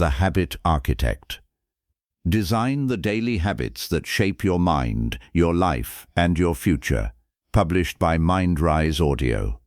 The Habit Architect. Design the daily habits that shape your mind, your life, and your future. Published by MindRise Audio.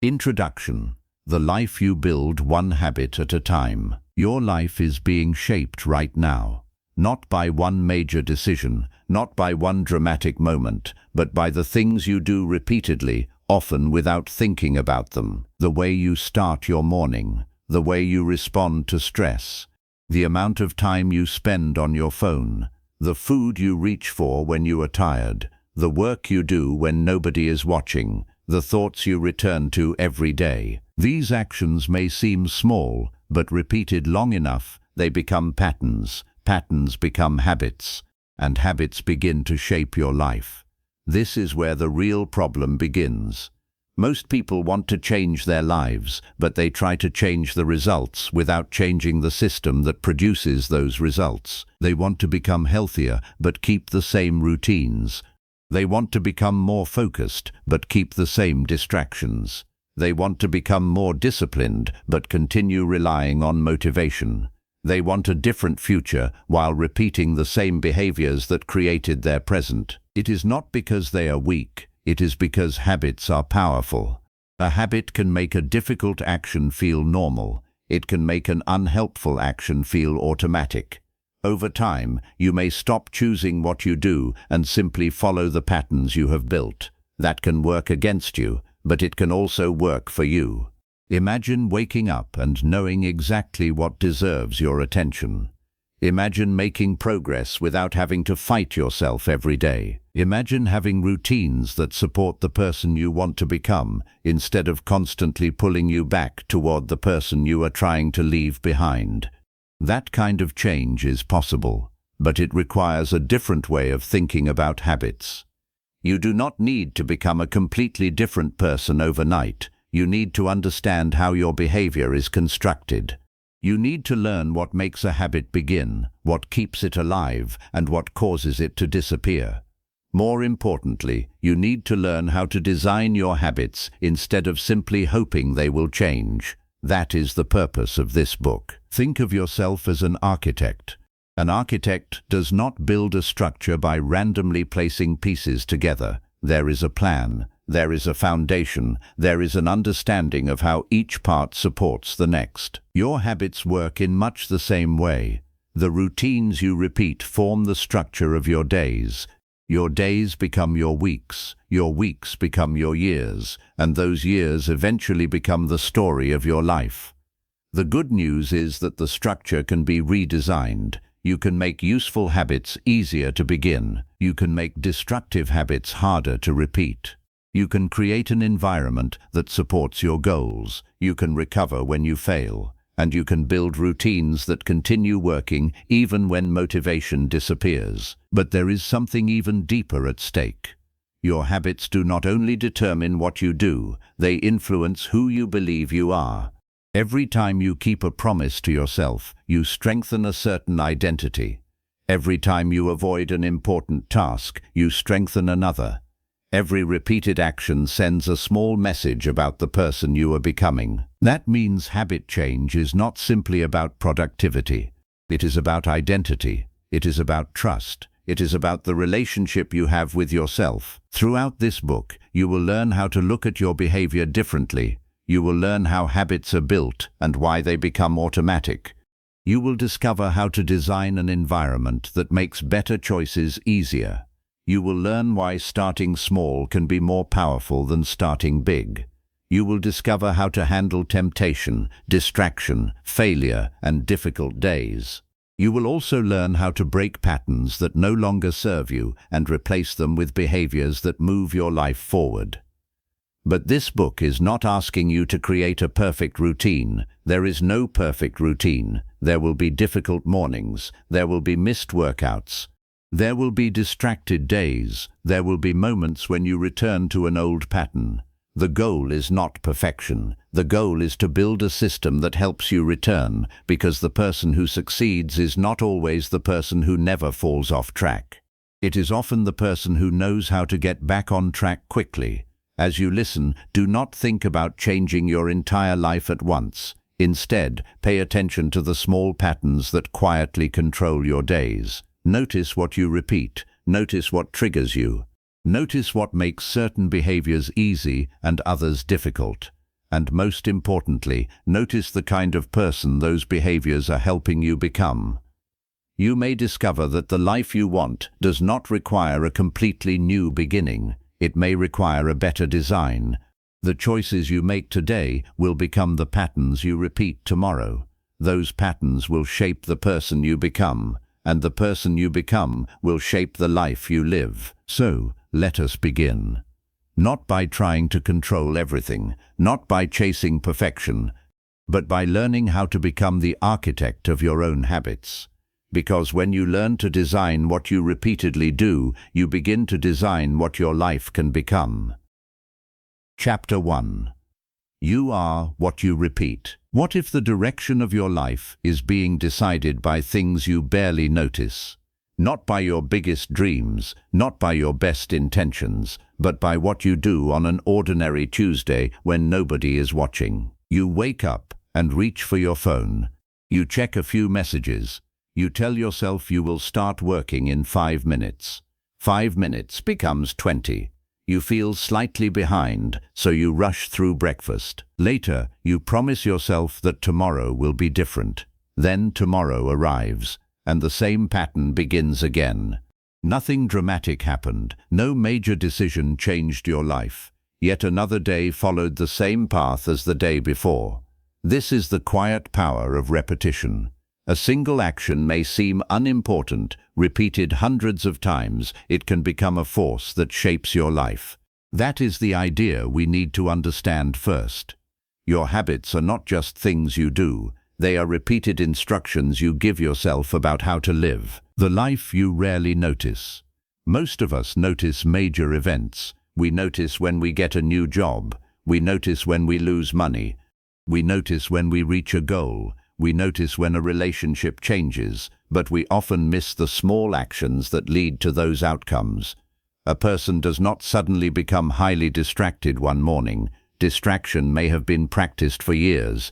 Introduction. The life you build one habit at a time. Your life is being shaped right now. Not by one major decision, not by one dramatic moment, but by the things you do repeatedly, often without thinking about them. The way you start your morning, the way you respond to stress, the amount of time you spend on your phone, the food you reach for when you are tired, the work you do when nobody is watching, the thoughts you return to every day. These actions may seem small, but repeated long enough, they become patterns. Patterns become habits, and habits begin to shape your life. This is where the real problem begins. Most people want to change their lives, but they try to change the results without changing the system that produces those results. They want to become healthier, but keep the same routines. They want to become more focused, but keep the same distractions. They want to become more disciplined, but continue relying on motivation. They want a different future while repeating the same behaviors that created their present. It is not because they are weak, it is because habits are powerful. A habit can make a difficult action feel normal. It can make an unhelpful action feel automatic. Over time, you may stop choosing what you do and simply follow the patterns you have built. That can work against you, but it can also work for you. Imagine waking up and knowing exactly what deserves your attention. Imagine making progress without having to fight yourself every day. Imagine having routines that support the person you want to become, instead of constantly pulling you back toward the person you are trying to leave behind. That kind of change is possible, but it requires a different way of thinking about habits. You do not need to become a completely different person overnight. You need to understand how your behavior is constructed. You need to learn what makes a habit begin, what keeps it alive, and what causes it to disappear. More importantly, you need to learn how to design your habits instead of simply hoping they will change. That is the purpose of this book. Think of yourself as an architect. An architect does not build a structure by randomly placing pieces together. There is a plan. There is a foundation, there is an understanding of how each part supports the next. Your habits work in much the same way. The routines you repeat form the structure of your days. Your days become your weeks become your years, and those years eventually become the story of your life. The good news is that the structure can be redesigned. You can make useful habits easier to begin. You can make destructive habits harder to repeat. You can create an environment that supports your goals. You can recover when you fail. And you can build routines that continue working even when motivation disappears. But there is something even deeper at stake. Your habits do not only determine what you do, they influence who you believe you are. Every time you keep a promise to yourself, you strengthen a certain identity. Every time you avoid an important task, you strengthen another. Every repeated action sends a small message about the person you are becoming. That means habit change is not simply about productivity. It is about identity. It is about trust. It is about the relationship you have with yourself. Throughout this book, you will learn how to look at your behavior differently. You will learn how habits are built and why they become automatic. You will discover how to design an environment that makes better choices easier. You will learn why starting small can be more powerful than starting big. You will discover how to handle temptation, distraction, failure, and difficult days. You will also learn how to break patterns that no longer serve you and replace them with behaviors that move your life forward. But this book is not asking you to create a perfect routine. There is no perfect routine. There will be difficult mornings. There will be missed workouts. There will be distracted days. There will be moments when you return to an old pattern. The goal is not perfection. The goal is to build a system that helps you return, because the person who succeeds is not always the person who never falls off track. It is often the person who knows how to get back on track quickly. As you listen, do not think about changing your entire life at once. Instead, pay attention to the small patterns that quietly control your days. Notice what you repeat. Notice what triggers you. Notice what makes certain behaviors easy and others difficult. And most importantly, notice the kind of person those behaviors are helping you become. You may discover that the life you want does not require a completely new beginning. It may require a better design. The choices you make today will become the patterns you repeat tomorrow. Those patterns will shape the person you become, and the person you become will shape the life you live. So, let us begin. Not by trying to control everything, not by chasing perfection, but by learning how to become the architect of your own habits. Because when you learn to design what you repeatedly do, you begin to design what your life can become. Chapter 1. You are what you repeat. What if the direction of your life is being decided by things you barely notice? Not by your biggest dreams, not by your best intentions, but by what you do on an ordinary Tuesday when nobody is watching. You wake up and reach for your phone. You check a few messages. You tell yourself you will start working in 5 minutes. 5 minutes becomes 20. You feel slightly behind, so you rush through breakfast. Later, you promise yourself that tomorrow will be different. Then tomorrow arrives, and the same pattern begins again. Nothing dramatic happened. No major decision changed your life. Yet another day followed the same path as the day before. This is the quiet power of repetition. A single action may seem unimportant. Repeated hundreds of times, it can become a force that shapes your life. That is the idea we need to understand first. Your habits are not just things you do. They are repeated instructions you give yourself about how to live. The life you rarely notice. Most of us notice major events. We notice when we get a new job. We notice when we lose money. We notice when we reach a goal. We notice when a relationship changes, but we often miss the small actions that lead to those outcomes. A person does not suddenly become highly distracted one morning. Distraction may have been practiced for years.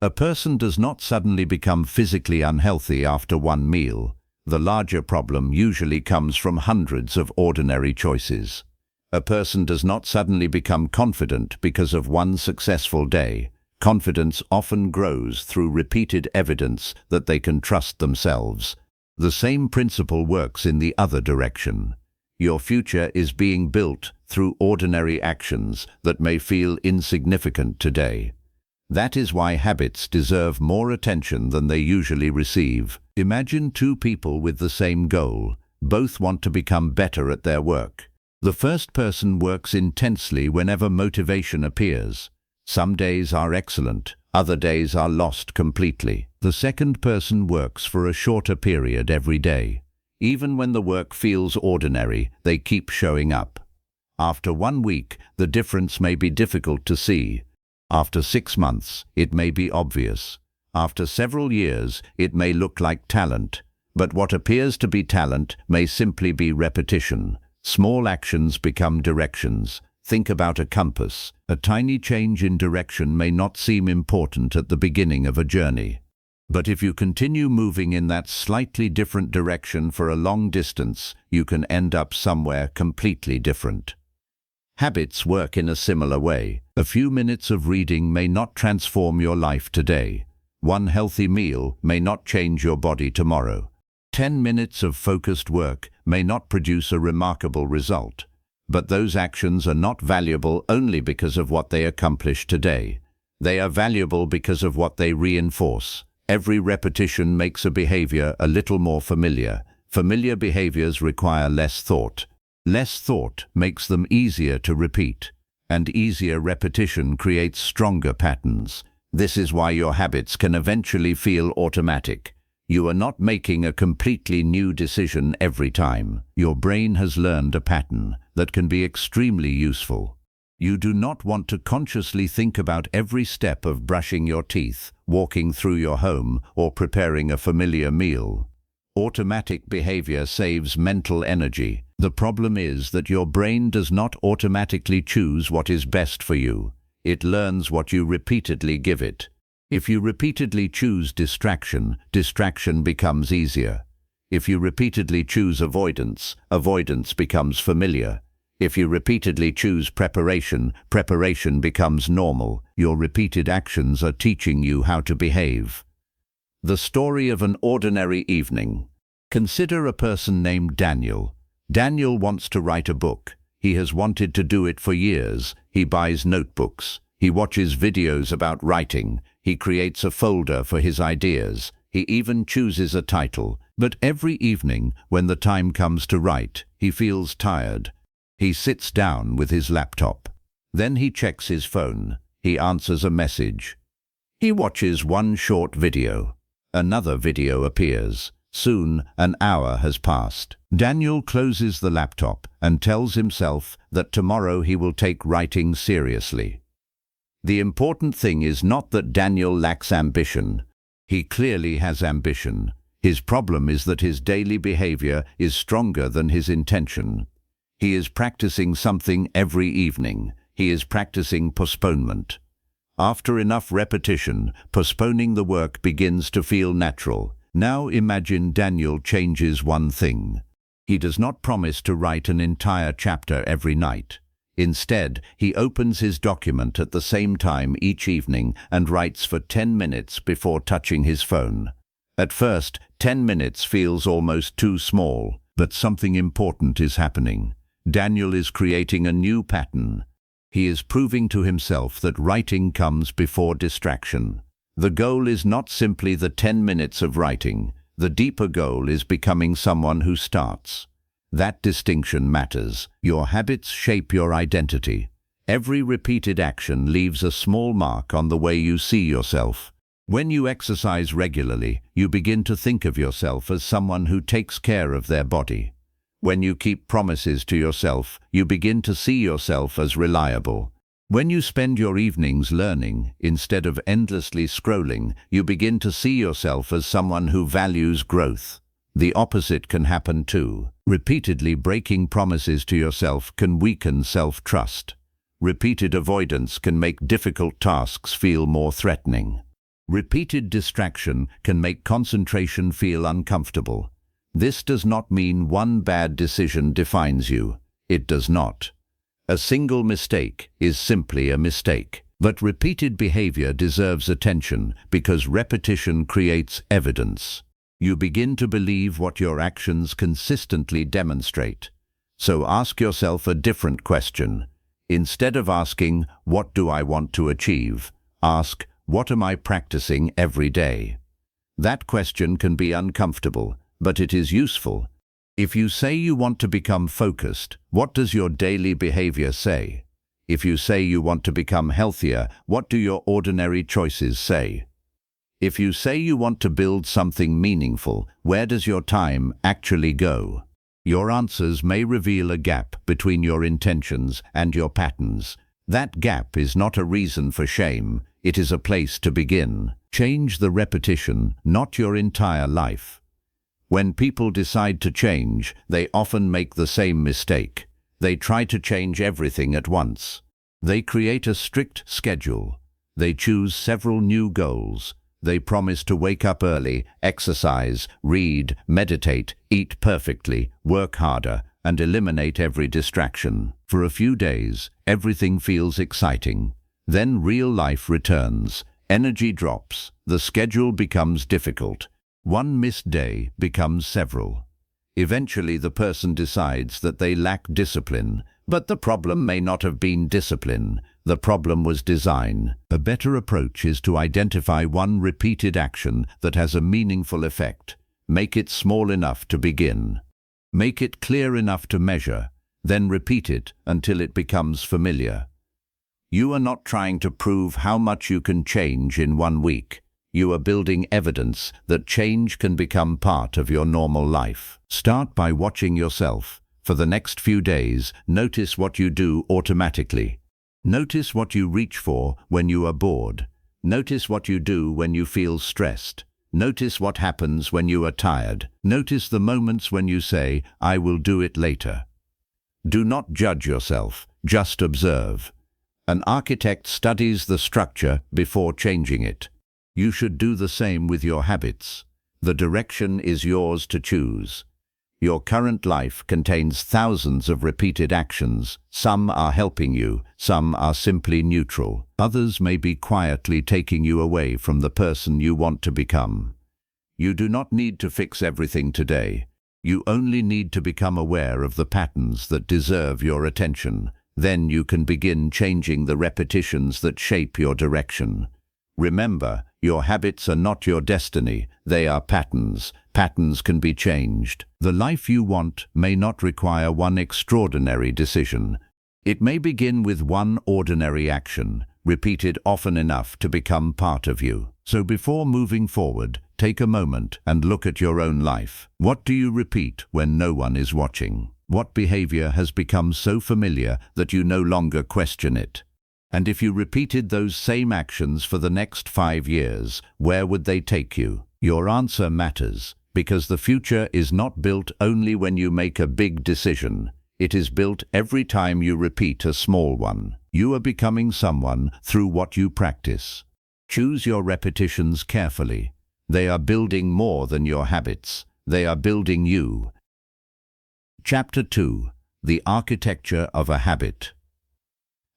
A person does not suddenly become physically unhealthy after one meal. The larger problem usually comes from hundreds of ordinary choices. A person does not suddenly become confident because of one successful day. Confidence often grows through repeated evidence that they can trust themselves. The same principle works in the other direction. Your future is being built through ordinary actions that may feel insignificant today. That is why habits deserve more attention than they usually receive. Imagine two people with the same goal. Both want to become better at their work. The first person works intensely whenever motivation appears. Some days are excellent, other days are lost completely. The second person works for a shorter period every day. Even when the work feels ordinary, they keep showing up. After 1 week, the difference may be difficult to see. After 6 months, it may be obvious. After several years, it may look like talent. But what appears to be talent may simply be repetition. Small actions become directions. Think about a compass. A tiny change in direction may not seem important at the beginning of a journey. But if you continue moving in that slightly different direction for a long distance, you can end up somewhere completely different. Habits work in a similar way. A few minutes of reading may not transform your life today. One healthy meal may not change your body tomorrow. 10 minutes of focused work may not produce a remarkable result. But those actions are not valuable only because of what they accomplish today. They are valuable because of what they reinforce. Every repetition makes a behavior a little more familiar. Familiar behaviors require less thought. Less thought makes them easier to repeat. And easier repetition creates stronger patterns. This is why your habits can eventually feel automatic. You are not making a completely new decision every time. Your brain has learned a pattern that can be extremely useful. You do not want to consciously think about every step of brushing your teeth, walking through your home, or preparing a familiar meal. Automatic behavior saves mental energy. The problem is that your brain does not automatically choose what is best for you. It learns what you repeatedly give it. If you repeatedly choose distraction, distraction becomes easier. If you repeatedly choose avoidance, avoidance becomes familiar. If you repeatedly choose preparation, preparation becomes normal. Your repeated actions are teaching you how to behave. The story of an ordinary evening. Consider a person named Daniel. Daniel wants to write a book. He has wanted to do it for years. He buys notebooks. He watches videos about writing. He creates a folder for his ideas. He even chooses a title. But every evening, when the time comes to write, he feels tired. He sits down with his laptop. Then he checks his phone. He answers a message. He watches one short video. Another video appears. Soon, an hour has passed. Daniel closes the laptop and tells himself that tomorrow he will take writing seriously. The important thing is not that Daniel lacks ambition. He clearly has ambition. His problem is that his daily behavior is stronger than his intention. He is practicing something every evening. He is practicing postponement. After enough repetition, postponing the work begins to feel natural. Now imagine Daniel changes one thing. He does not promise to write an entire chapter every night. Instead, he opens his document at the same time each evening and writes for 10 minutes before touching his phone. At first, 10 minutes feels almost too small, but something important is happening. Daniel is creating a new pattern. He is proving to himself that writing comes before distraction. The goal is not simply the 10 minutes of writing. The deeper goal is becoming someone who starts. That distinction matters. Your habits shape your identity. Every repeated action leaves a small mark on the way you see yourself. When you exercise regularly, you begin to think of yourself as someone who takes care of their body. When you keep promises to yourself, you begin to see yourself as reliable. When you spend your evenings learning, instead of endlessly scrolling, you begin to see yourself as someone who values growth. The opposite can happen too. Repeatedly breaking promises to yourself can weaken self-trust. Repeated avoidance can make difficult tasks feel more threatening. Repeated distraction can make concentration feel uncomfortable. This does not mean one bad decision defines you. It does not. A single mistake is simply a mistake. But repeated behavior deserves attention because repetition creates evidence. You begin to believe what your actions consistently demonstrate. So ask yourself a different question. Instead of asking, "What do I want to achieve?" ask, "What am I practicing every day?" That question can be uncomfortable, but it is useful. If you say you want to become focused, what does your daily behavior say? If you say you want to become healthier, what do your ordinary choices say? If you say you want to build something meaningful, where does your time actually go? Your answers may reveal a gap between your intentions and your patterns. That gap is not a reason for shame, it is a place to begin. Change the repetition, not your entire life. When people decide to change, they often make the same mistake. They try to change everything at once. They create a strict schedule. They choose several new goals. They promise to wake up early, exercise, read, meditate, eat perfectly, work harder, and eliminate every distraction. For a few days, everything feels exciting. Then real life returns. Energy drops. The schedule becomes difficult. One missed day becomes several. Eventually the person decides that they lack discipline, but the problem may not have been discipline. The problem was design. A better approach is to identify one repeated action that has a meaningful effect. Make it small enough to begin. Make it clear enough to measure. Then repeat it until it becomes familiar. You are not trying to prove how much you can change in 1 week. You are building evidence that change can become part of your normal life. Start by watching yourself. For the next few days, notice what you do automatically. Notice what you reach for when you are bored. Notice what you do when you feel stressed. Notice what happens when you are tired. Notice the moments when you say, "I will do it later." Do not judge yourself, just observe. An architect studies the structure before changing it. You should do the same with your habits. The direction is yours to choose. Your current life contains thousands of repeated actions. Some are helping you, some are simply neutral. Others may be quietly taking you away from the person you want to become. You do not need to fix everything today. You only need to become aware of the patterns that deserve your attention. Then you can begin changing the repetitions that shape your direction. Remember, your habits are not your destiny, they are patterns. Patterns can be changed. The life you want may not require one extraordinary decision. It may begin with one ordinary action, repeated often enough to become part of you. So before moving forward, take a moment and look at your own life. What do you repeat when no one is watching? What behavior has become so familiar that you no longer question it? And if you repeated those same actions for the next 5 years, where would they take you? Your answer matters, because the future is not built only when you make a big decision. It is built every time you repeat a small one. You are becoming someone through what you practice. Choose your repetitions carefully. They are building more than your habits. They are building you. Chapter 2. The Architecture of a Habit.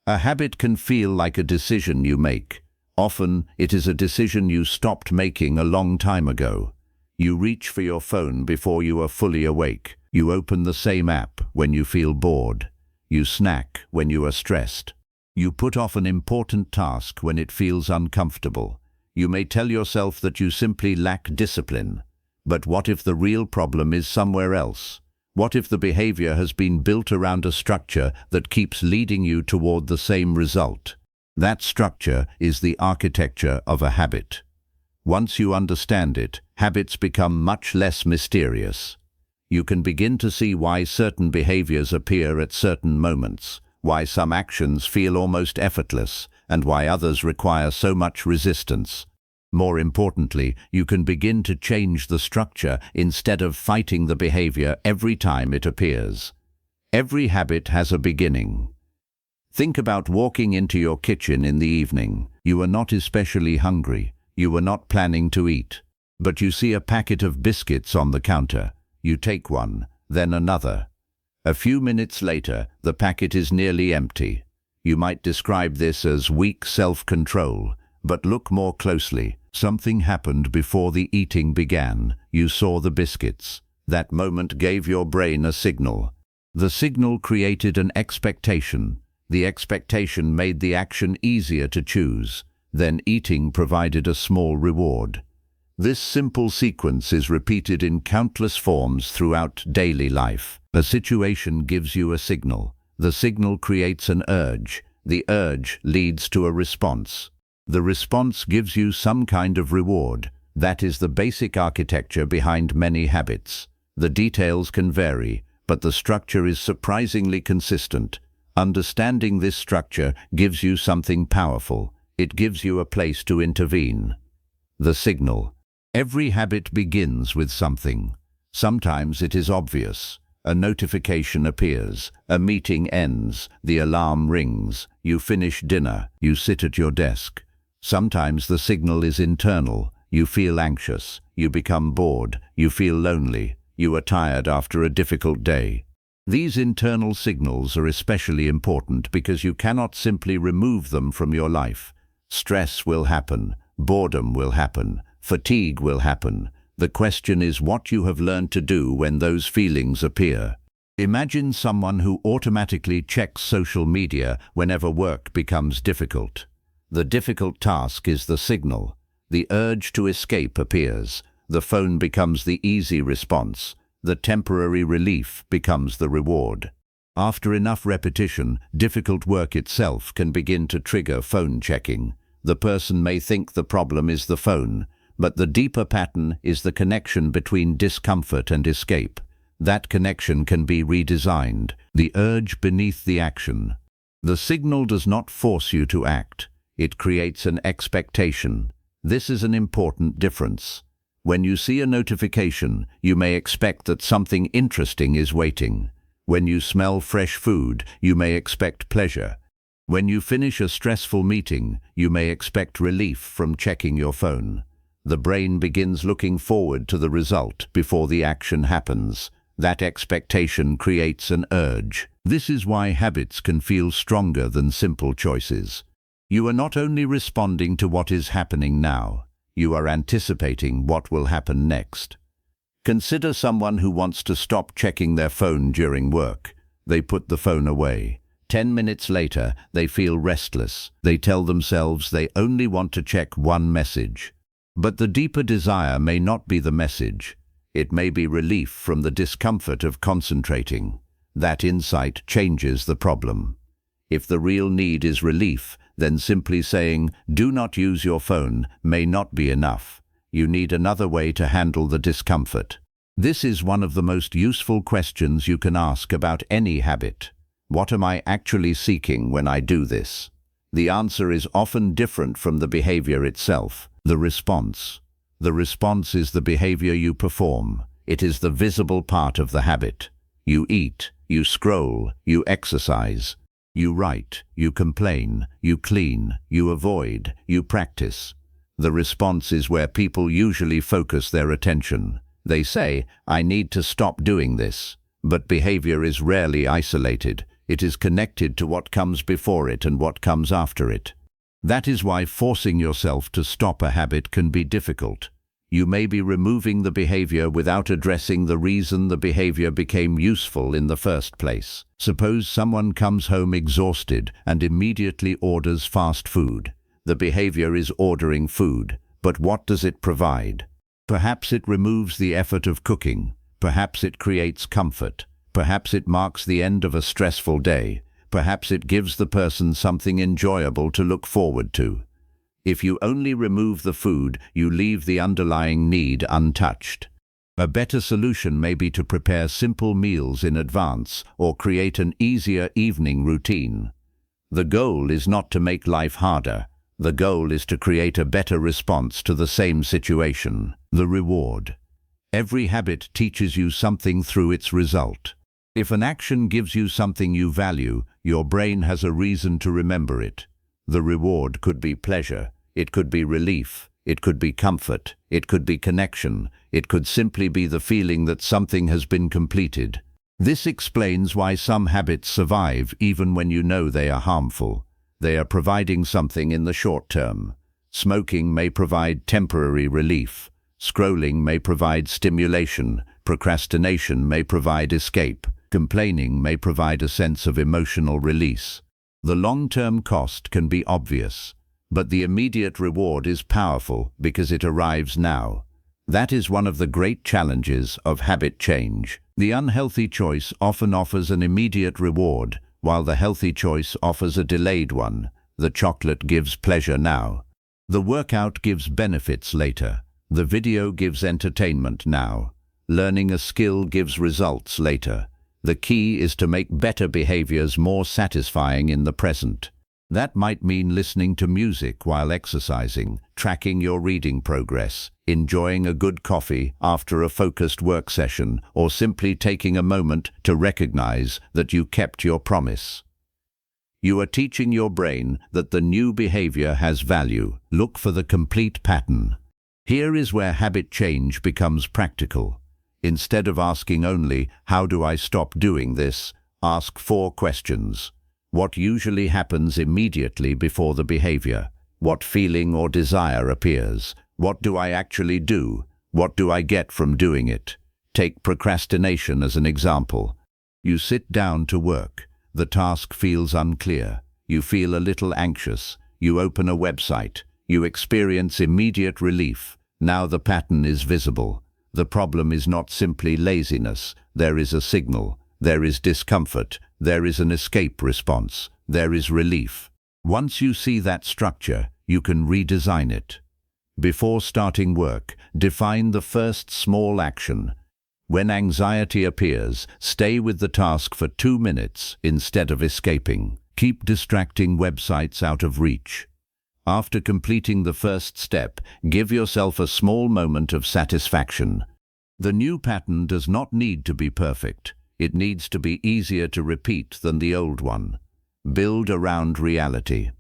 A habit can feel like a decision you make. Often, it is a decision you stopped making a long time ago. You reach for your phone before you are fully awake. You open the same app when you feel bored. You snack when you are stressed. You put off an important task when it feels uncomfortable. You may tell yourself that you simply lack discipline. But what if the real problem is somewhere else? What if the behavior has been built around a structure that keeps leading you toward the same result? That structure is the architecture of a habit. Once you understand it, habits become much less mysterious. You can begin to see why certain behaviors appear at certain moments, why some actions feel almost effortless, and why others require so much resistance. More importantly, you can begin to change the structure instead of fighting the behavior every time it appears. Every habit has a beginning. Think about walking into your kitchen in the evening. You are not especially hungry. You were not planning to eat. But you see a packet of biscuits on the counter. You take one, then another. A few minutes later, the packet is nearly empty. You might describe this as weak self-control, but look more closely. Something happened before the eating began. You saw the biscuits. That moment gave your brain a signal. The signal created an expectation. The expectation made the action easier to choose. Then eating provided a small reward. This simple sequence is repeated in countless forms throughout daily life. A situation gives you a signal. The signal creates an urge. The urge leads to a response. The response gives you some kind of reward. That is the basic architecture behind many habits. The details can vary, but the structure is surprisingly consistent. Understanding this structure gives you something powerful. It gives you a place to intervene. The signal. Every habit begins with something. Sometimes it is obvious. A notification appears. A meeting ends. The alarm rings. You finish dinner. You sit at your desk. Sometimes the signal is internal. You feel anxious. You become bored. You feel lonely. You are tired after a difficult day. These internal signals are especially important because you cannot simply remove them from your life. Stress will happen. Boredom will happen. Fatigue will happen. The question is what you have learned to do when those feelings appear. Imagine someone who automatically checks social media whenever work becomes difficult. The difficult task is the signal. The urge to escape appears. The phone becomes the easy response. The temporary relief becomes the reward. After enough repetition, difficult work itself can begin to trigger phone checking. The person may think the problem is the phone, but the deeper pattern is the connection between discomfort and escape. That connection can be redesigned. The urge beneath the action. The signal does not force you to act. It creates an expectation. This is an important difference. When you see a notification, you may expect that something interesting is waiting. When you smell fresh food, you may expect pleasure. When you finish a stressful meeting, you may expect relief from checking your phone. The brain begins looking forward to the result before the action happens. That expectation creates an urge. This is why habits can feel stronger than simple choices. You are not only responding to what is happening now, you are anticipating what will happen next. Consider someone who wants to stop checking their phone during work. They put the phone away. 10 minutes later, they feel restless. They tell themselves they only want to check one message. But the deeper desire may not be the message. It may be relief from the discomfort of concentrating. That insight changes the problem. If the real need is relief, then simply saying, "Do not use your phone," may not be enough. You need another way to handle the discomfort. This is one of the most useful questions you can ask about any habit. What am I actually seeking when I do this? The answer is often different from the behavior itself. The response. The response is the behavior you perform. It is the visible part of the habit. You eat, you scroll, you exercise, you write, you complain, you clean, you avoid, you practice. The response is where people usually focus their attention. They say, "I need to stop doing this." But behavior is rarely isolated. It is connected to what comes before it and what comes after it. That is why forcing yourself to stop a habit can be difficult. You may be removing the behavior without addressing the reason the behavior became useful in the first place. Suppose someone comes home exhausted and immediately orders fast food. The behavior is ordering food, but what does it provide? Perhaps it removes the effort of cooking. Perhaps it creates comfort. Perhaps it marks the end of a stressful day. Perhaps it gives the person something enjoyable to look forward to. If you only remove the food, you leave the underlying need untouched. A better solution may be to prepare simple meals in advance or create an easier evening routine. The goal is not to make life harder. The goal is to create a better response to the same situation. The reward. Every habit teaches you something through its result. If an action gives you something you value, your brain has a reason to remember it. The reward could be pleasure, it could be relief, it could be comfort, it could be connection, it could simply be the feeling that something has been completed. This explains why some habits survive even when you know they are harmful. They are providing something in the short term. Smoking may provide temporary relief. Scrolling may provide stimulation. Procrastination may provide escape. Complaining may provide a sense of emotional release. The long-term cost can be obvious, but the immediate reward is powerful because it arrives now. That is one of the great challenges of habit change. The unhealthy choice often offers an immediate reward, while the healthy choice offers a delayed one. The chocolate gives pleasure now. The workout gives benefits later. The video gives entertainment now. Learning a skill gives results later. The key is to make better behaviors more satisfying in the present. That might mean listening to music while exercising, tracking your reading progress, enjoying a good coffee after a focused work session, or simply taking a moment to recognize that you kept your promise. You are teaching your brain that the new behavior has value. Look for the complete pattern. Here is where habit change becomes practical. Instead of asking only, "How do I stop doing this?" ask 4 questions. What usually happens immediately before the behavior? What feeling or desire appears? What do I actually do? What do I get from doing it? Take procrastination as an example. You sit down to work. The task feels unclear. You feel a little anxious. You open a website. You experience immediate relief. Now the pattern is visible. The problem is not simply laziness. There is a signal. There is discomfort. There is an escape response. There is relief. Once you see that structure, you can redesign it. Before starting work, define the first small action. When anxiety appears, stay with the task for 2 minutes instead of escaping. Keep distracting websites out of reach. After completing the first step, give yourself a small moment of satisfaction. The new pattern does not need to be perfect. It needs to be easier to repeat than the old one. Build around reality.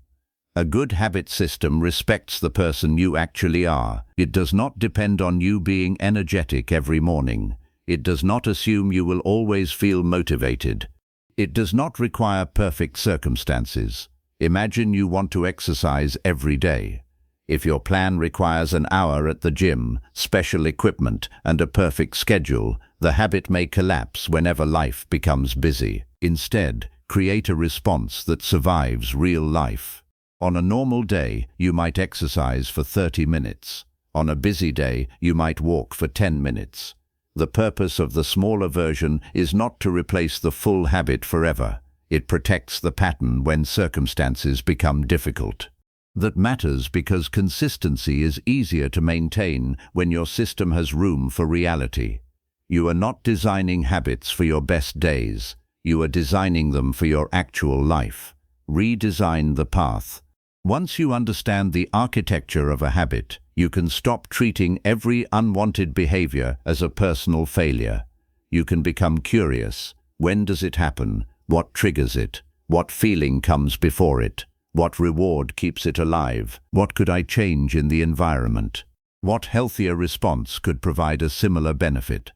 A good habit system respects the person you actually are. It does not depend on you being energetic every morning. It does not assume you will always feel motivated. It does not require perfect circumstances. Imagine you want to exercise every day. If your plan requires an hour at the gym, special equipment, and a perfect schedule, the habit may collapse whenever life becomes busy. Instead, create a response that survives real life. On a normal day, you might exercise for 30 minutes. On a busy day, you might walk for 10 minutes. The purpose of the smaller version is not to replace the full habit forever. It protects the pattern when circumstances become difficult. That matters because consistency is easier to maintain when your system has room for reality. You are not designing habits for your best days. You are designing them for your actual life. Redesign the path. Once you understand the architecture of a habit, you can stop treating every unwanted behavior as a personal failure. You can become curious. When does it happen? What triggers it? What feeling comes before it? What reward keeps it alive? What could I change in the environment? What healthier response could provide a similar benefit?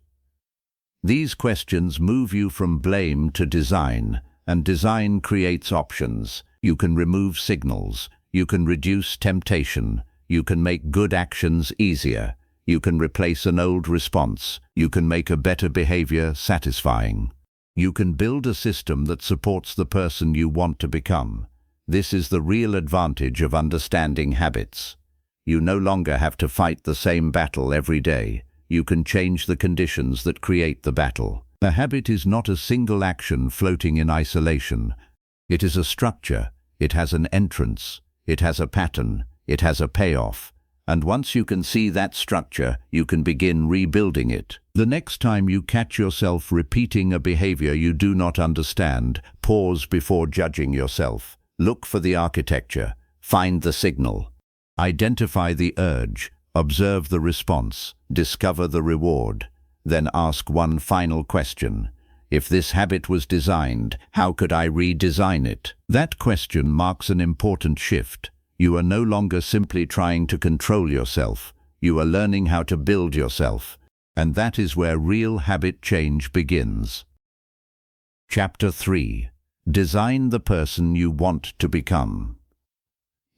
These questions move you from blame to design, and design creates options. You can remove signals. You can reduce temptation. You can make good actions easier. You can replace an old response. You can make a better behavior satisfying. You can build a system that supports the person you want to become. This is the real advantage of understanding habits. You no longer have to fight the same battle every day. You can change the conditions that create the battle. A habit is not a single action floating in isolation. It is a structure. It has an entrance. It has a pattern. It has a payoff. And once you can see that structure, you can begin rebuilding it. The next time you catch yourself repeating a behavior you do not understand, pause before judging yourself. Look for the architecture. Find the signal. Identify the urge. Observe the response. Discover the reward. Then ask one final question. If this habit was designed, how could I redesign it? That question marks an important shift. You are no longer simply trying to control yourself. You are learning how to build yourself. And that is where real habit change begins. Chapter 3. Design the person you want to become.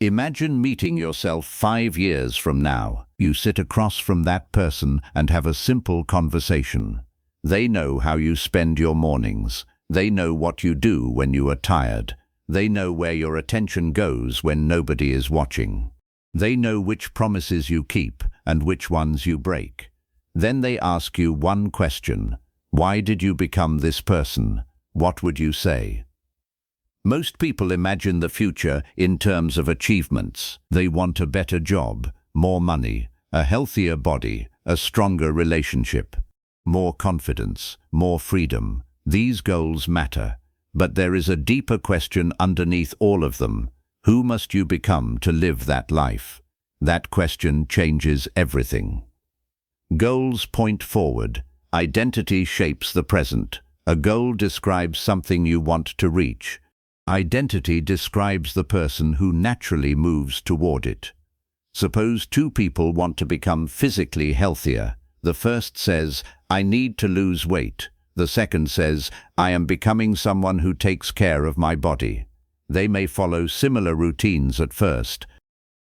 Imagine meeting yourself 5 years from now. You sit across from that person and have a simple conversation. They know how you spend your mornings. They know what you do when you are tired. They know where your attention goes when nobody is watching. They know which promises you keep and which ones you break. Then they ask you one question. Why did you become this person? What would you say? Most people imagine the future in terms of achievements. They want a better job, more money, a healthier body, a stronger relationship, more confidence, more freedom. These goals matter. But there is a deeper question underneath all of them. Who must you become to live that life? That question changes everything. Goals point forward. Identity shapes the present. A goal describes something you want to reach. Identity describes the person who naturally moves toward it. Suppose two people want to become physically healthier. The first says, I need to lose weight. The second says, I am becoming someone who takes care of my body. They may follow similar routines at first,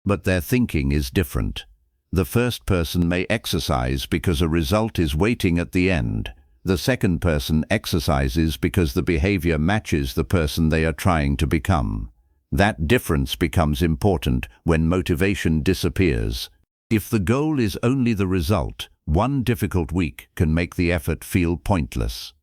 but their thinking is different. The first person may exercise because a result is waiting at the end. The second person exercises because the behavior matches the person they are trying to become. That difference becomes important when motivation disappears. If the goal is only the result, one difficult week can make the effort feel pointless.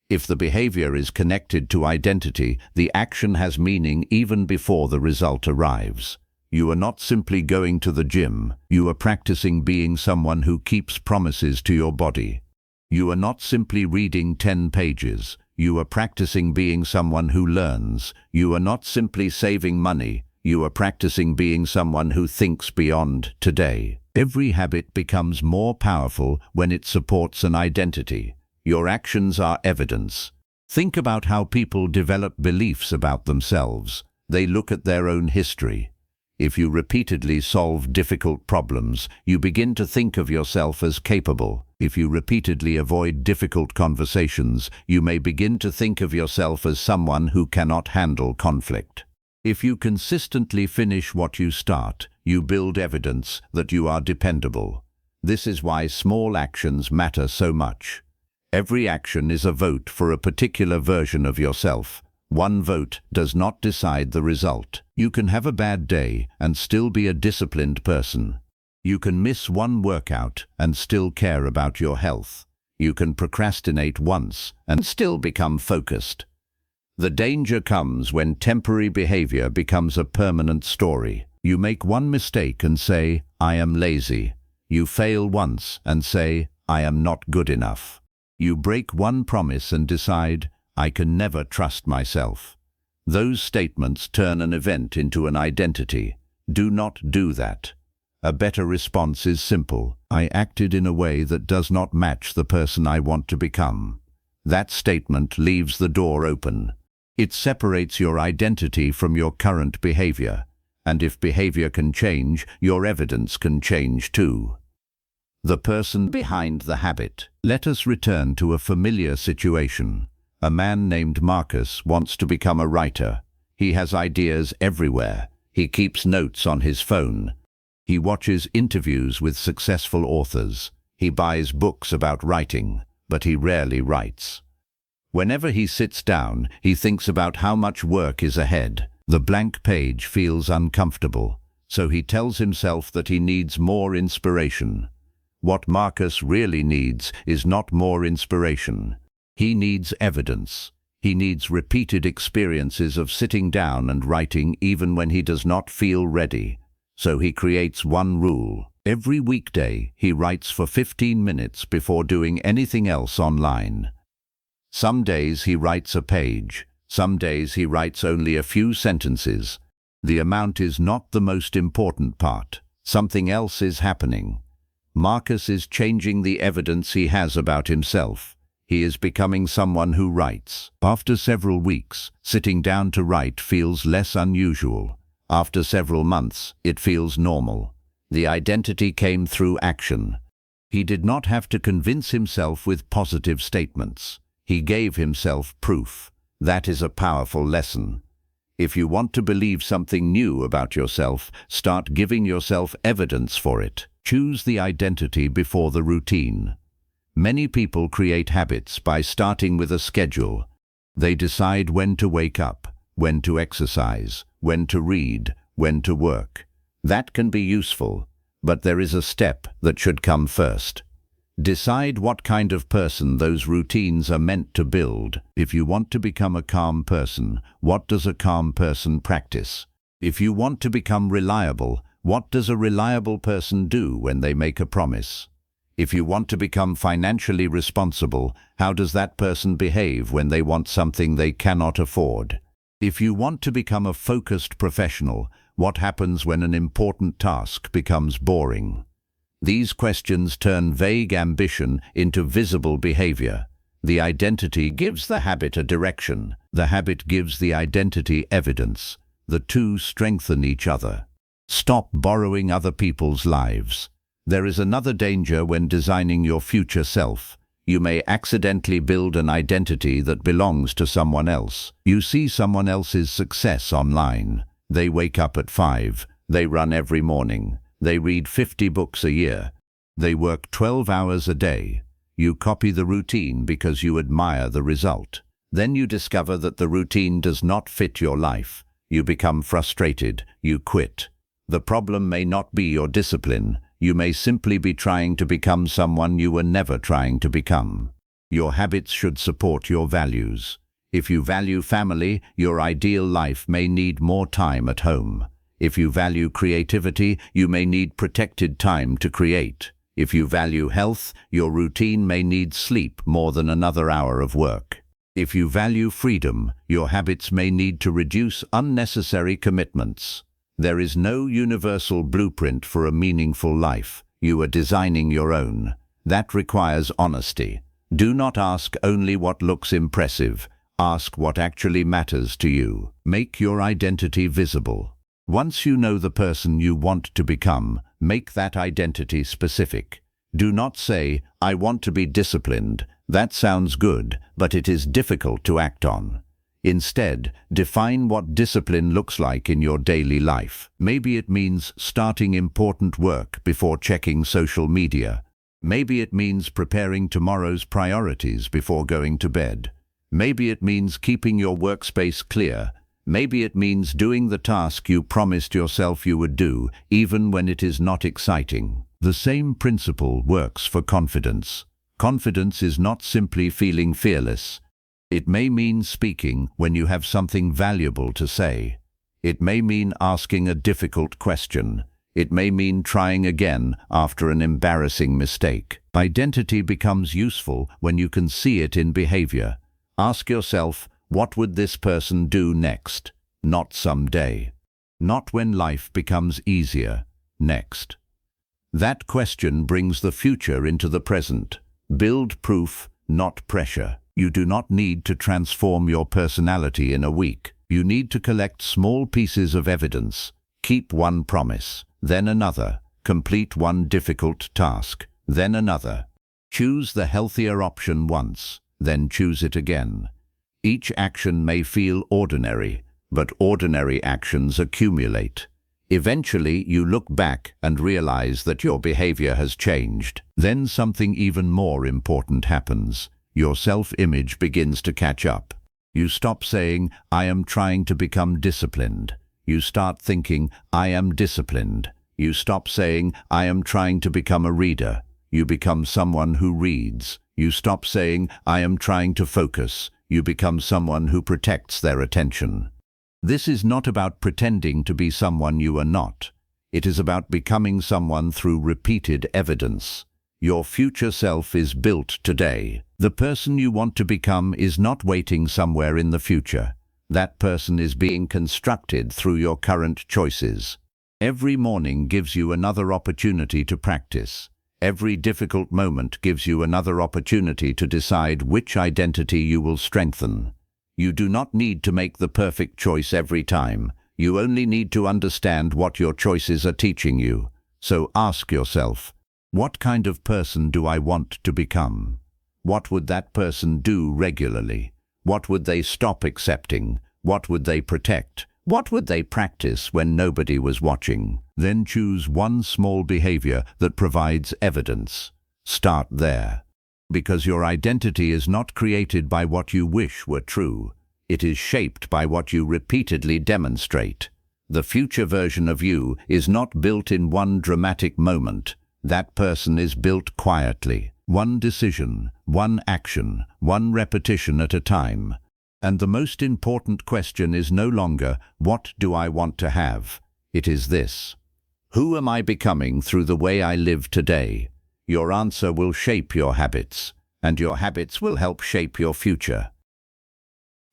If the behavior is connected to identity, the action has meaning even before the result arrives. You are not simply going to the gym. You are practicing being someone who keeps promises to your body. You are not simply reading 10 pages. You are practicing being someone who learns. You are not simply saving money. You are practicing being someone who thinks beyond today. Every habit becomes more powerful when it supports an identity. Your actions are evidence. Think about how people develop beliefs about themselves. They look at their own history. If you repeatedly solve difficult problems, you begin to think of yourself as capable. If you repeatedly avoid difficult conversations, you may begin to think of yourself as someone who cannot handle conflict. If you consistently finish what you start, you build evidence that you are dependable. This is why small actions matter so much. Every action is a vote for a particular version of yourself. One vote does not decide the result. You can have a bad day and still be a disciplined person. You can miss one workout and still care about your health. You can procrastinate once and still become focused. The danger comes when temporary behavior becomes a permanent story. You make one mistake and say, "I am lazy." You fail once and say, "I am not good enough." You break one promise and decide, "I can never trust myself." Those statements turn an event into an identity. Do not do that. A better response is simple. I acted in a way that does not match the person I want to become. That statement leaves the door open. It separates your identity from your current behavior. And if behavior can change, your evidence can change too. The person behind the habit. Let us return to a familiar situation. A man named Marcus wants to become a writer. He has ideas everywhere. He keeps notes on his phone. He watches interviews with successful authors. He buys books about writing, but he rarely writes. Whenever he sits down, he thinks about how much work is ahead. The blank page feels uncomfortable, so he tells himself that he needs more inspiration. What Marcus really needs is not more inspiration. He needs evidence. He needs repeated experiences of sitting down and writing even when he does not feel ready. So he creates one rule. Every weekday, he writes for 15 minutes before doing anything else online. Some days he writes a page. Some days he writes only a few sentences. The amount is not the most important part. Something else is happening. Marcus is changing the evidence he has about himself. He is becoming someone who writes. After several weeks, sitting down to write feels less unusual. After several months, it feels normal. The identity came through action. He did not have to convince himself with positive statements. He gave himself proof. That is a powerful lesson. If you want to believe something new about yourself, start giving yourself evidence for it. Choose the identity before the routine. Many people create habits by starting with a schedule. They decide when to wake up, when to exercise, when to read, when to work. That can be useful, but there is a step that should come first. Decide what kind of person those routines are meant to build. If you want to become a calm person, what does a calm person practice? If you want to become reliable, what does a reliable person do when they make a promise? If you want to become financially responsible, how does that person behave when they want something they cannot afford? If you want to become a focused professional, what happens when an important task becomes boring? These questions turn vague ambition into visible behavior. The identity gives the habit a direction. The habit gives the identity evidence. The two strengthen each other. Stop borrowing other people's lives. There is another danger when designing your future self. You may accidentally build an identity that belongs to someone else. You see someone else's success online. They wake up at 5. They run every morning. They read 50 books a year. They work 12 hours a day. You copy the routine because you admire the result. Then you discover that the routine does not fit your life. You become frustrated. You quit. The problem may not be your discipline. You may simply be trying to become someone you were never trying to become. Your habits should support your values. If you value family, your ideal life may need more time at home. If you value creativity, you may need protected time to create. If you value health, your routine may need sleep more than another hour of work. If you value freedom, your habits may need to reduce unnecessary commitments. There is no universal blueprint for a meaningful life. You are designing your own. That requires honesty. Do not ask only what looks impressive. Ask what actually matters to you. Make your identity visible. Once you know the person you want to become, make that identity specific. Do not say, "I want to be disciplined." That sounds good, but it is difficult to act on. Instead, define what discipline looks like in your daily life. Maybe it means starting important work before checking social media. Maybe it means preparing tomorrow's priorities before going to bed. Maybe it means keeping your workspace clear. Maybe it means doing the task you promised yourself you would do, even when it is not exciting. The same principle works for confidence. Confidence is not simply feeling fearless. It may mean speaking when you have something valuable to say. It may mean asking a difficult question. It may mean trying again after an embarrassing mistake. Identity becomes useful when you can see it in behavior. Ask yourself, what would this person do next? Not someday. Not when life becomes easier. Next. That question brings the future into the present. Build proof, not pressure. You do not need to transform your personality in a week. You need to collect small pieces of evidence. Keep one promise, then another. Complete one difficult task, then another. Choose the healthier option once, then choose it again. Each action may feel ordinary, but ordinary actions accumulate. Eventually, you look back and realize that your behavior has changed. Then something even more important happens. Your self-image begins to catch up. You stop saying, "I am trying to become disciplined." You start thinking, "I am disciplined." You stop saying, "I am trying to become a reader." You become someone who reads. You stop saying, "I am trying to focus." You become someone who protects their attention. This is not about pretending to be someone you are not. It is about becoming someone through repeated evidence. Your future self is built today. The person you want to become is not waiting somewhere in the future. That person is being constructed through your current choices. Every morning gives you another opportunity to practice. Every difficult moment gives you another opportunity to decide which identity you will strengthen. You do not need to make the perfect choice every time. You only need to understand what your choices are teaching you. So ask yourself, what kind of person do I want to become? What would that person do regularly? What would they stop accepting? What would they protect? What would they practice when nobody was watching? Then choose one small behavior that provides evidence. Start there. Because your identity is not created by what you wish were true. It is shaped by what you repeatedly demonstrate. The future version of you is not built in one dramatic moment. That person is built quietly. One decision, one action, one repetition at a time. And the most important question is no longer, what do I want to have? It is this: who am I becoming through the way I live today? Your answer will shape your habits, and your habits will help shape your future.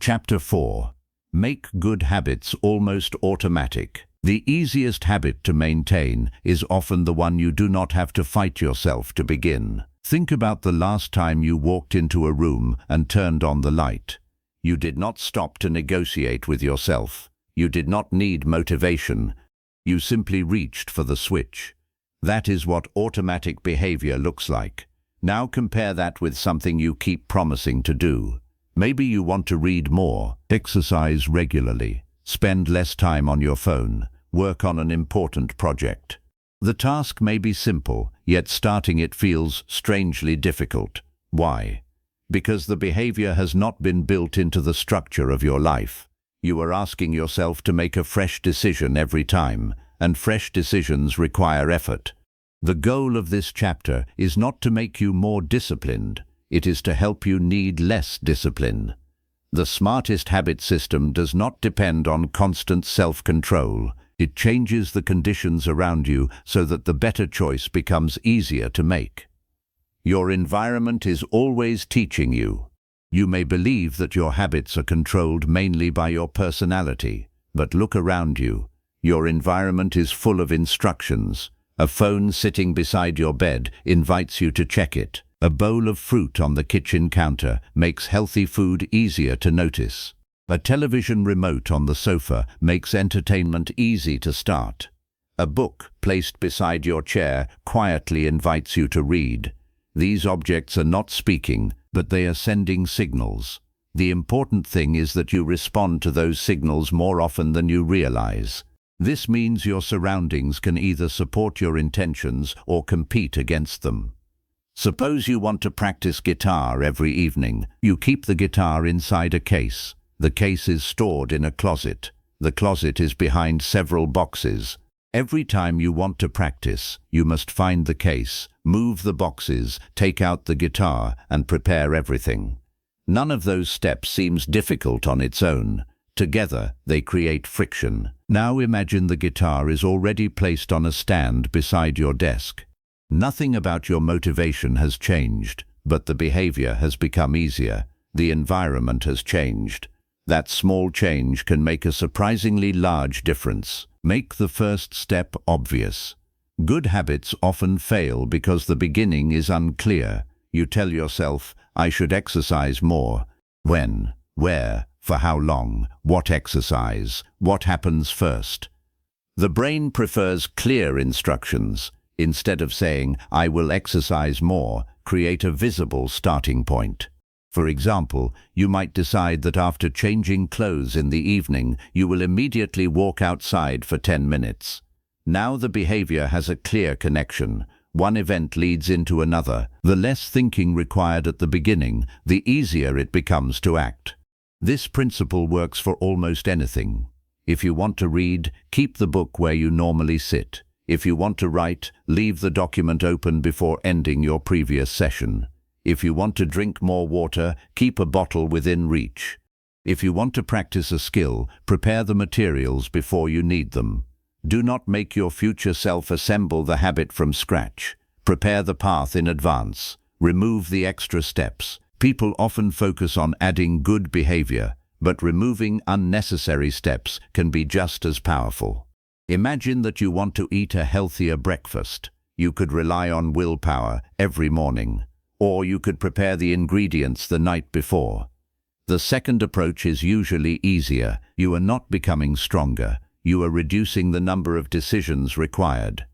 Chapter 4. Make good habits almost automatic. The easiest habit to maintain is often the one you do not have to fight yourself to begin. Think about the last time you walked into a room and turned on the light. You did not stop to negotiate with yourself. You did not need motivation. You simply reached for the switch. That is what automatic behavior looks like. Now compare that with something you keep promising to do. Maybe you want to read more, exercise regularly, spend less time on your phone, work on an important project. The task may be simple, yet starting it feels strangely difficult. Why? Because the behavior has not been built into the structure of your life. You are asking yourself to make a fresh decision every time, and fresh decisions require effort. The goal of this chapter is not to make you more disciplined. It is to help you need less discipline. The smartest habit system does not depend on constant self-control. It changes the conditions around you so that the better choice becomes easier to make. Your environment is always teaching you. You may believe that your habits are controlled mainly by your personality, but look around you. Your environment is full of instructions. A phone sitting beside your bed invites you to check it. A bowl of fruit on the kitchen counter makes healthy food easier to notice. A television remote on the sofa makes entertainment easy to start. A book placed beside your chair quietly invites you to read. These objects are not speaking, but they are sending signals. The important thing is that you respond to those signals more often than you realize. This means your surroundings can either support your intentions or compete against them. Suppose you want to practice guitar every evening. You keep the guitar inside a case. The case is stored in a closet. The closet is behind several boxes. Every time you want to practice, you must find the case, move the boxes, take out the guitar, and prepare everything. None of those steps seems difficult on its own. Together, they create friction. Now imagine the guitar is already placed on a stand beside your desk. Nothing about your motivation has changed, but the behavior has become easier. The environment has changed. That small change can make a surprisingly large difference. Make the first step obvious. Good habits often fail because the beginning is unclear. You tell yourself, I should exercise more. When? Where? For how long? What exercise? What happens first? The brain prefers clear instructions. Instead of saying, I will exercise more, create a visible starting point. For example, you might decide that after changing clothes in the evening, you will immediately walk outside for 10 minutes. Now the behavior has a clear connection. One event leads into another. The less thinking required at the beginning, the easier it becomes to act. This principle works for almost anything. If you want to read, keep the book where you normally sit. If you want to write, leave the document open before ending your previous session. If you want to drink more water, keep a bottle within reach. If you want to practice a skill, prepare the materials before you need them. Do not make your future self assemble the habit from scratch. Prepare the path in advance. Remove the extra steps. People often focus on adding good behavior, but removing unnecessary steps can be just as powerful. Imagine that you want to eat a healthier breakfast. You could rely on willpower every morning. Or you could prepare the ingredients the night before. The second approach is usually easier. You are not becoming stronger. You are reducing the number of decisions required.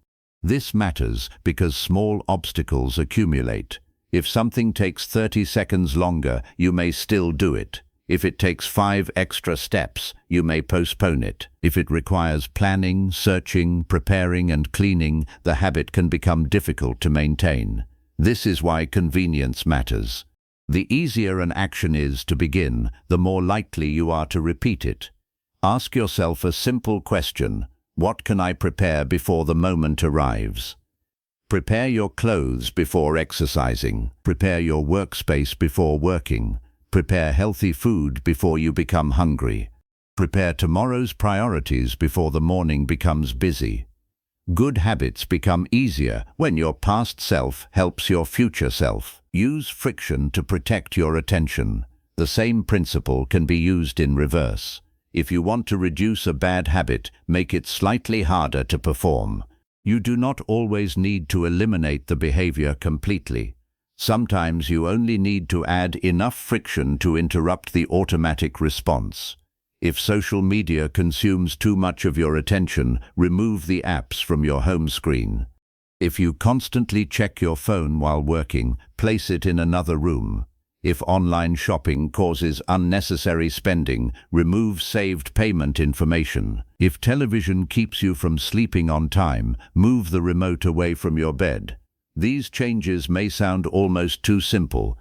This matters because small obstacles accumulate. If something takes 30 seconds longer, you may still do it. If it takes 5 extra steps, you may postpone it. If it requires planning, searching, preparing, and cleaning, the habit can become difficult to maintain. This is why convenience matters. The easier an action is to begin, the more likely you are to repeat it. Ask yourself a simple question: what can I prepare before the moment arrives? Prepare your clothes before exercising. Prepare your workspace before working. Prepare healthy food before you become hungry. Prepare tomorrow's priorities before the morning becomes busy. Good habits become easier when your past self helps your future self. Use friction to protect your attention. The same principle can be used in reverse. If you want to reduce a bad habit, make it slightly harder to perform. You do not always need to eliminate the behavior completely. Sometimes you only need to add enough friction to interrupt the automatic response. If social media consumes too much of your attention, remove the apps from your home screen. If you constantly check your phone while working, place it in another room. If online shopping causes unnecessary spending, remove saved payment information. If television keeps you from sleeping on time, move the remote away from your bed. These changes may sound almost too simple.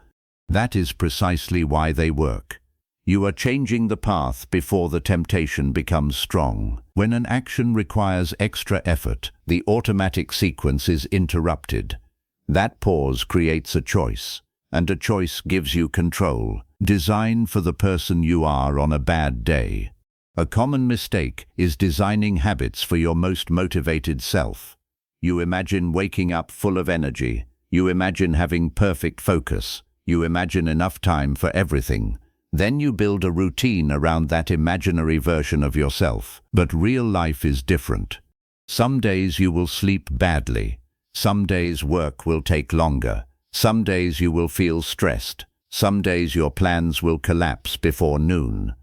That is precisely why they work. You are changing the path before the temptation becomes strong. When an action requires extra effort, the automatic sequence is interrupted. That pause creates a choice, and a choice gives you control. Design for the person you are on a bad day. A common mistake is designing habits for your most motivated self. You imagine waking up full of energy. You imagine having perfect focus. You imagine enough time for everything. Then you build a routine around that imaginary version of yourself. But real life is different. Some days you will sleep badly. Some days work will take longer. Some days you will feel stressed. Some days your plans will collapse before noon.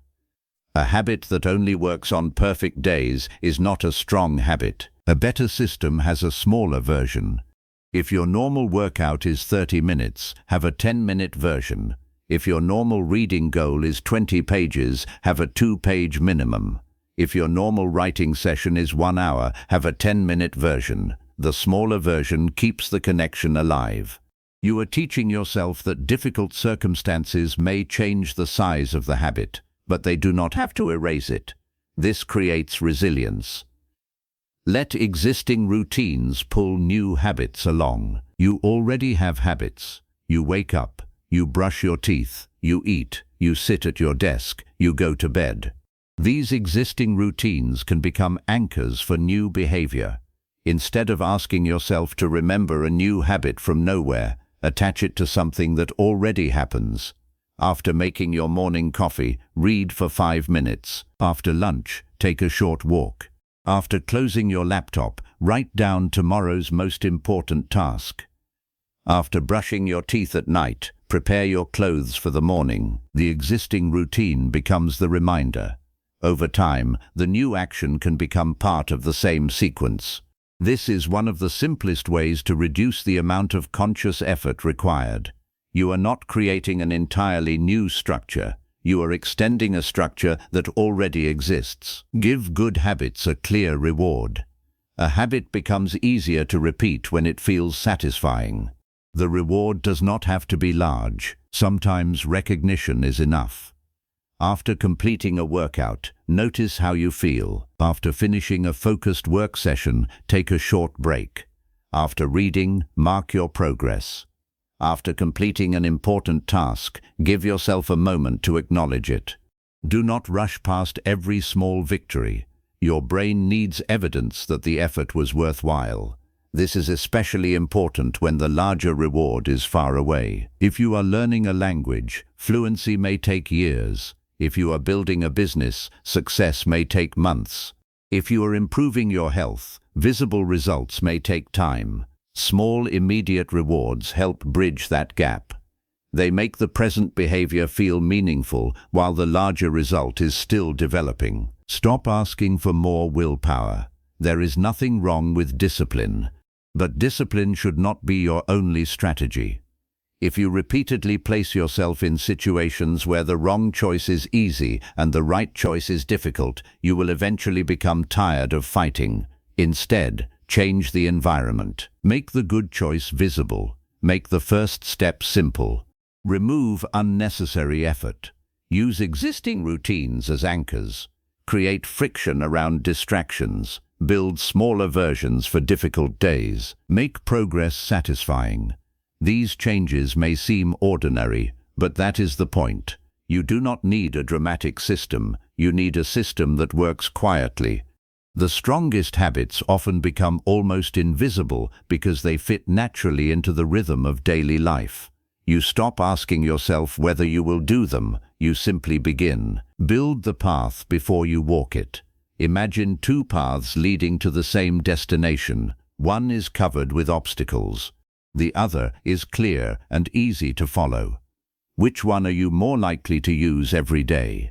A habit that only works on perfect days is not a strong habit. A better system has a smaller version. If your normal workout is 30 minutes, have a 10-minute version. If your normal reading goal is 20 pages, have a 2-page minimum. If your normal writing session is 1 hour, have a 10-minute version. The smaller version keeps the connection alive. You are teaching yourself that difficult circumstances may change the size of the habit, but they do not have to erase it. This creates resilience. Let existing routines pull new habits along. You already have habits. You wake up, you brush your teeth, you eat, you sit at your desk, you go to bed. These existing routines can become anchors for new behavior. Instead of asking yourself to remember a new habit from nowhere, attach it to something that already happens. After making your morning coffee, read for 5 minutes. After lunch, take a short walk. After closing your laptop, write down tomorrow's most important task. After brushing your teeth at night, prepare your clothes for the morning. The existing routine becomes the reminder. Over time, the new action can become part of the same sequence. This is one of the simplest ways to reduce the amount of conscious effort required. You are not creating an entirely new structure. You are extending a structure that already exists. Give good habits a clear reward. A habit becomes easier to repeat when it feels satisfying. The reward does not have to be large. Sometimes recognition is enough. After completing a workout, notice how you feel. After finishing a focused work session, take a short break. After reading, mark your progress. After completing an important task, give yourself a moment to acknowledge it. Do not rush past every small victory. Your brain needs evidence that the effort was worthwhile. This is especially important when the larger reward is far away. If you are learning a language, fluency may take years. If you are building a business, success may take months. If you are improving your health, visible results may take time. Small, immediate rewards help bridge that gap. They make the present behavior feel meaningful while the larger result is still developing. Stop asking for more willpower. There is nothing wrong with discipline, but discipline should not be your only strategy. If you repeatedly place yourself in situations where the wrong choice is easy and the right choice is difficult, you will eventually become tired of fighting. Instead, change the environment. Make the good choice visible. Make the first step simple. Remove unnecessary effort. Use existing routines as anchors. Create friction around distractions. Build smaller versions for difficult days. Make progress satisfying. These changes may seem ordinary, but that is the point. You do not need a dramatic system. You need a system that works quietly. The strongest habits often become almost invisible because they fit naturally into the rhythm of daily life. You stop asking yourself whether you will do them. You simply begin. Build the path before you walk it. Imagine 2 paths leading to the same destination. One is covered with obstacles. The other is clear and easy to follow. Which one are you more likely to use every day?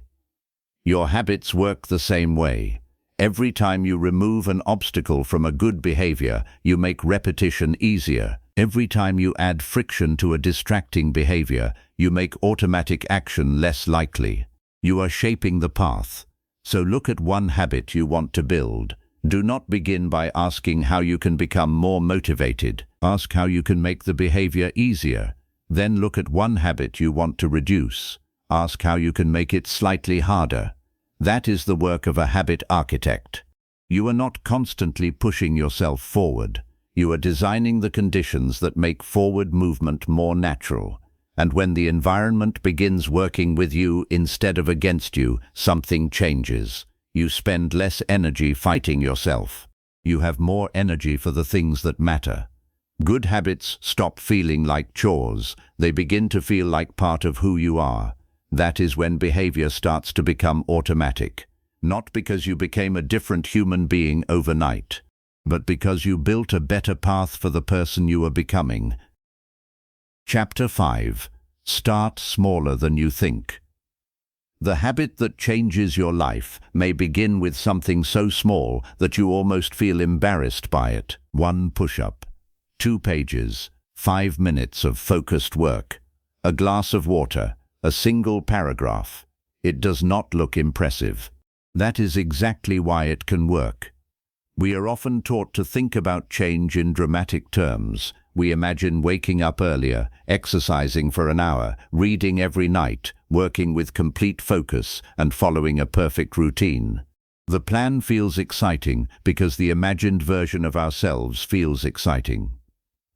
Your habits work the same way. Every time you remove an obstacle from a good behavior, you make repetition easier. Every time you add friction to a distracting behavior, you make automatic action less likely. You are shaping the path. So look at one habit you want to build. Do not begin by asking how you can become more motivated. Ask how you can make the behavior easier. Then look at one habit you want to reduce. Ask how you can make it slightly harder. That is the work of a habit architect. You are not constantly pushing yourself forward. You are designing the conditions that make forward movement more natural. And when the environment begins working with you instead of against you, something changes. You spend less energy fighting yourself. You have more energy for the things that matter. Good habits stop feeling like chores. They begin to feel like part of who you are. That is when behavior starts to become automatic. Not because you became a different human being overnight, but because you built a better path for the person you are becoming. Chapter 5. Start smaller than you think. The habit that changes your life may begin with something so small that you almost feel embarrassed by it. 1 push-up, 2 pages, 5 minutes of focused work, a glass of water, a single paragraph. It does not look impressive. That is exactly why it can work. We are often taught to think about change in dramatic terms. We imagine waking up earlier, exercising for an hour, reading every night, working with complete focus, and following a perfect routine. The plan feels exciting because the imagined version of ourselves feels exciting.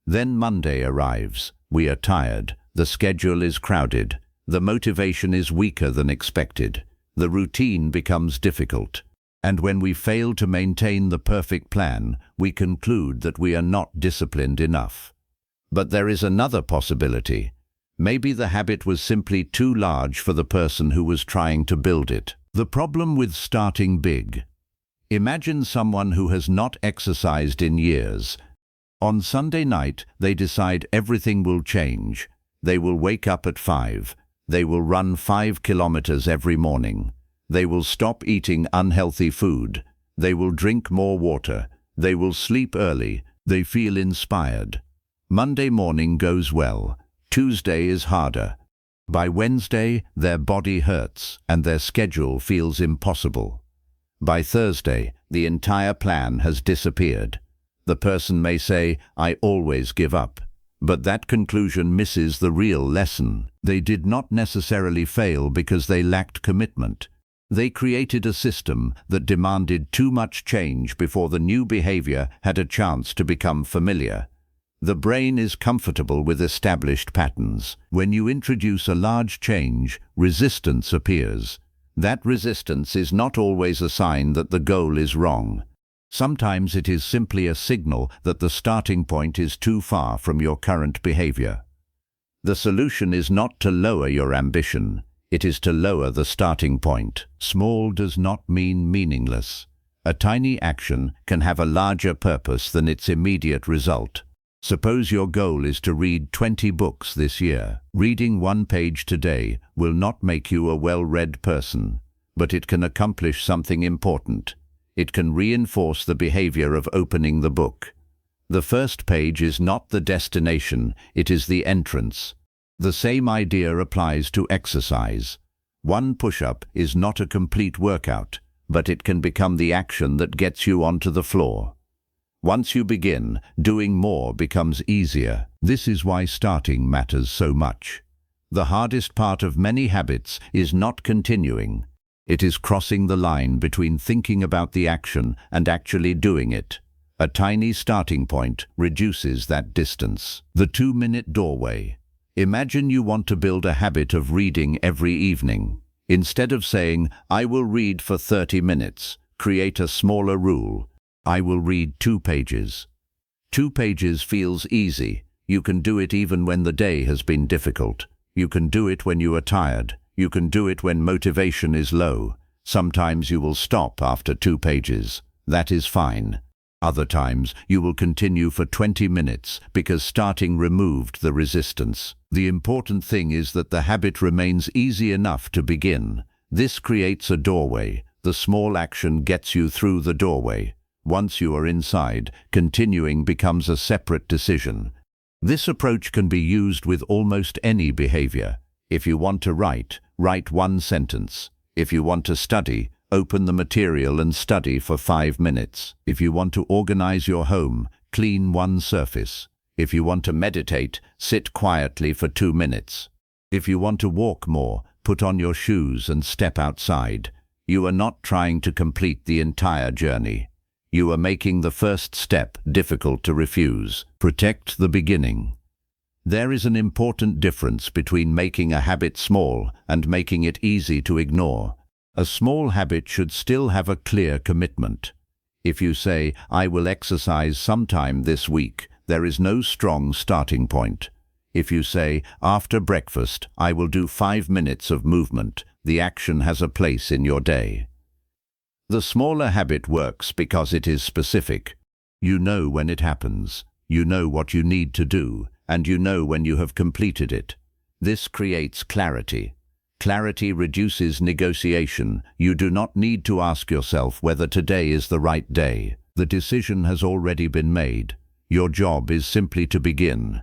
Then Monday arrives. We are tired. The schedule is crowded. The motivation is weaker than expected. The routine becomes difficult. And when we fail to maintain the perfect plan, we conclude that we are not disciplined enough. But there is another possibility. Maybe the habit was simply too large for the person who was trying to build it. The problem with starting big. Imagine someone who has not exercised in years. On Sunday night, they decide everything will change. They will wake up at 5. They will run 5 kilometers every morning. They will stop eating unhealthy food. They will drink more water. They will sleep early. They feel inspired. Monday morning goes well. Tuesday is harder. By Wednesday, their body hurts and their schedule feels impossible. By Thursday, the entire plan has disappeared. The person may say, "I always give up." But that conclusion misses the real lesson. They did not necessarily fail because they lacked commitment. They created a system that demanded too much change before the new behavior had a chance to become familiar. The brain is comfortable with established patterns. When you introduce a large change, resistance appears. That resistance is not always a sign that the goal is wrong. Sometimes it is simply a signal that the starting point is too far from your current behavior. The solution is not to lower your ambition. It is to lower the starting point. Small does not mean meaningless. A tiny action can have a larger purpose than its immediate result. Suppose your goal is to read 20 books this year. Reading 1 page today will not make you a well-read person, but it can accomplish something important. It can reinforce the behavior of opening the book. The first page is not the destination, it is the entrance. The same idea applies to exercise. 1 push-up is not a complete workout, but it can become the action that gets you onto the floor. Once you begin, doing more becomes easier. This is why starting matters so much. The hardest part of many habits is not continuing. It is crossing the line between thinking about the action and actually doing it. A tiny starting point reduces that distance. The 2-minute doorway. Imagine you want to build a habit of reading every evening. Instead of saying, "I will read for 30 minutes, create a smaller rule. I will read 2 pages. 2 pages feels easy. You can do it even when the day has been difficult. You can do it when you are tired. You can do it when motivation is low. Sometimes you will stop after 2 pages. That is fine. Other times you will continue for 20 minutes because starting removed the resistance. The important thing is that the habit remains easy enough to begin. This creates a doorway. The small action gets you through the doorway. Once you are inside, continuing becomes a separate decision. This approach can be used with almost any behavior. If you want to write, write 1 sentence. If you want to study, open the material and study for 5 minutes. If you want to organize your home, clean 1 surface. If you want to meditate, sit quietly for 2 minutes. If you want to walk more, put on your shoes and step outside. You are not trying to complete the entire journey. You are making the first step difficult to refuse. Protect the beginning. There is an important difference between making a habit small and making it easy to ignore. A small habit should still have a clear commitment. If you say, "I will exercise sometime this week," there is no strong starting point. If you say, "After breakfast, I will do 5 minutes of movement," the action has a place in your day. The smaller habit works because it is specific. You know when it happens. You know what you need to do, and you know when you have completed it. This creates clarity. Clarity reduces negotiation. You do not need to ask yourself whether today is the right day. The decision has already been made. Your job is simply to begin.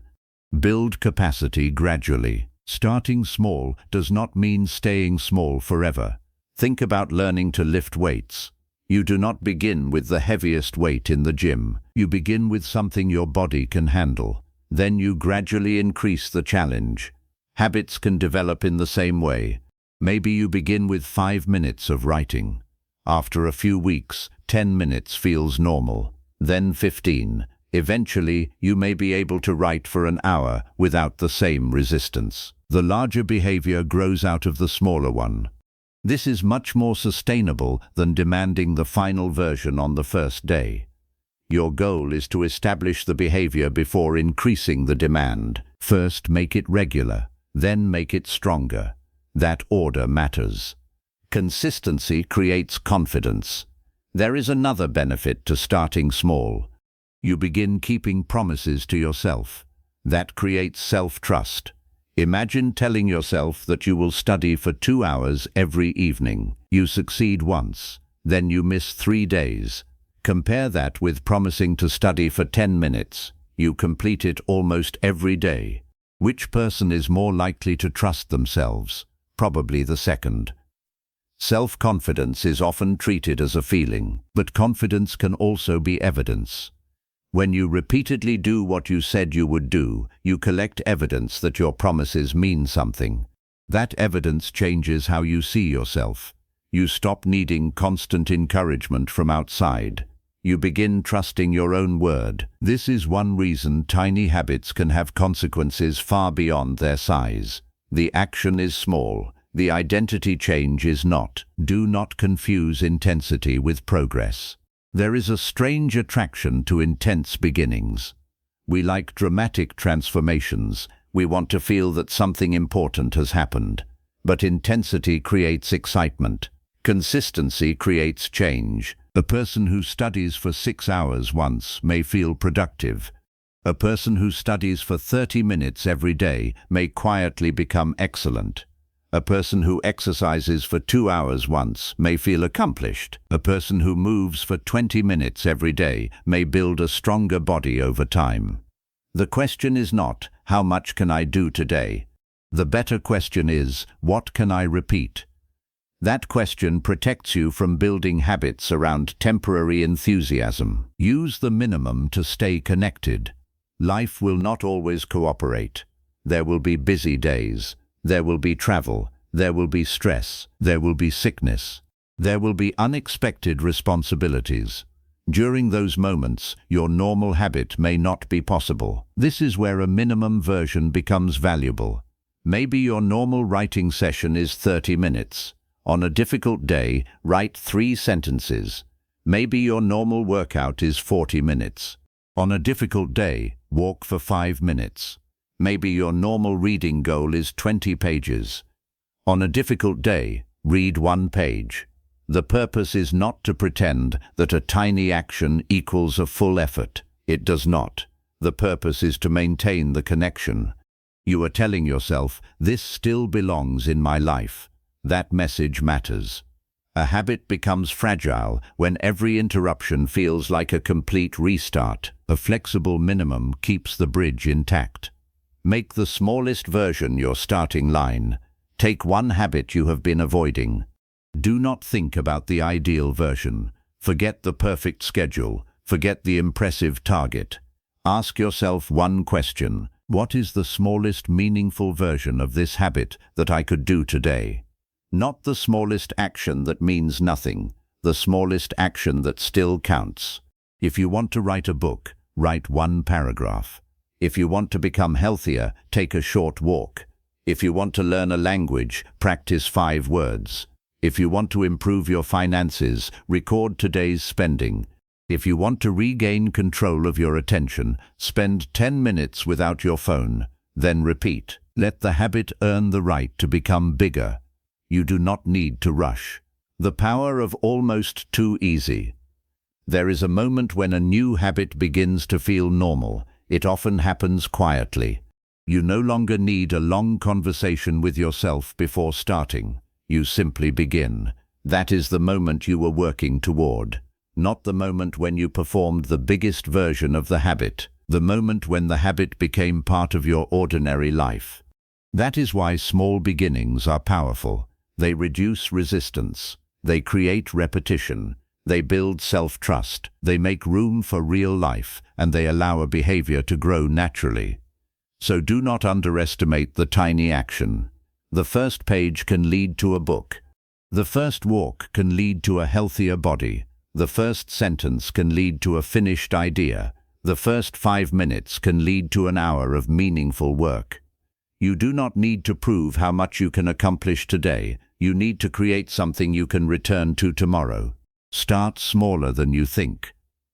Build capacity gradually. Starting small does not mean staying small forever. Think about learning to lift weights. You do not begin with the heaviest weight in the gym. You begin with something your body can handle. Then you gradually increase the challenge. Habits can develop in the same way. Maybe you begin with 5 minutes of writing. After a few weeks, 10 minutes feels normal. Then 15. Eventually, you may be able to write for an hour without the same resistance. The larger behavior grows out of the smaller one. This is much more sustainable than demanding the final version on the first day. Your goal is to establish the behavior before increasing the demand. First, make it regular. Then make it stronger. That order matters. Consistency creates confidence. There is another benefit to starting small. You begin keeping promises to yourself. That creates self-trust. Imagine telling yourself that you will study for 2 hours every evening. You succeed once, then you miss 3 days. Compare that with promising to study for 10 minutes. You complete it almost every day. Which person is more likely to trust themselves? Probably the second. Self-confidence is often treated as a feeling, but confidence can also be evidence. When you repeatedly do what you said you would do, you collect evidence that your promises mean something. That evidence changes how you see yourself. You stop needing constant encouragement from outside. You begin trusting your own word. This is one reason tiny habits can have consequences far beyond their size. The action is small. The identity change is not. Do not confuse intensity with progress. There is a strange attraction to intense beginnings. We like dramatic transformations. We want to feel that something important has happened. But intensity creates excitement. Consistency creates change. A person who studies for 6 hours once may feel productive. A person who studies for 30 minutes every day may quietly become excellent. A person who exercises for 2 hours once may feel accomplished. A person who moves for 20 minutes every day may build a stronger body over time. The question is not, how much can I do today? The better question is, what can I repeat? That question protects you from building habits around temporary enthusiasm. Use the minimum to stay connected. Life will not always cooperate. There will be busy days. There will be travel. There will be stress. There will be sickness. There will be unexpected responsibilities. During those moments, your normal habit may not be possible. This is where a minimum version becomes valuable. Maybe your normal writing session is 30 minutes. On a difficult day, write 3 sentences. Maybe your normal workout is 40 minutes. On a difficult day, walk for 5 minutes. Maybe your normal reading goal is 20 pages. On a difficult day, read 1 page. The purpose is not to pretend that a tiny action equals a full effort. It does not. The purpose is to maintain the connection. You are telling yourself, this still belongs in my life. That message matters. A habit becomes fragile when every interruption feels like a complete restart. A flexible minimum keeps the bridge intact. Make the smallest version your starting line. Take one habit you have been avoiding. Do not think about the ideal version. Forget the perfect schedule. Forget the impressive target. Ask yourself one question. What is the smallest meaningful version of this habit that I could do today? Not the smallest action that means nothing, the smallest action that still counts. If you want to write a book, write 1 paragraph. If you want to become healthier, take a short walk. If you want to learn a language, practice 5 words. If you want to improve your finances, record today's spending. If you want to regain control of your attention, spend 10 minutes without your phone. Then repeat. Let the habit earn the right to become bigger. You do not need to rush. The power of almost too easy. There is a moment when a new habit begins to feel normal. It often happens quietly. You no longer need a long conversation with yourself before starting. You simply begin. That is the moment you were working toward, not the moment when you performed the biggest version of the habit, the moment when the habit became part of your ordinary life. That is why small beginnings are powerful. They reduce resistance. They create repetition. They build self-trust. They make room for real life, and they allow a behavior to grow naturally. So do not underestimate the tiny action. The first page can lead to a book. The first walk can lead to a healthier body. The first sentence can lead to a finished idea. The first 5 minutes can lead to an hour of meaningful work. You do not need to prove how much you can accomplish today. You need to create something you can return to tomorrow. Start smaller than you think.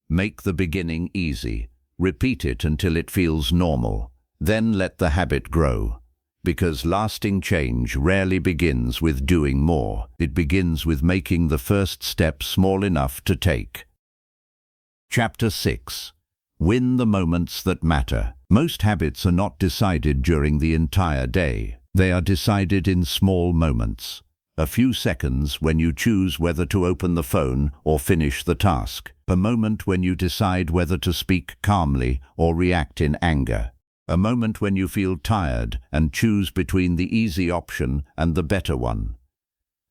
Make the beginning easy. Repeat it until it feels normal. Then let the habit grow. Because lasting change rarely begins with doing more. It begins with making the first step small enough to take. Chapter 6. Win the moments that matter. Most habits are not decided during the entire day. They are decided in small moments. A few seconds when you choose whether to open the phone or finish the task. A moment when you decide whether to speak calmly or react in anger. A moment when you feel tired and choose between the easy option and the better one.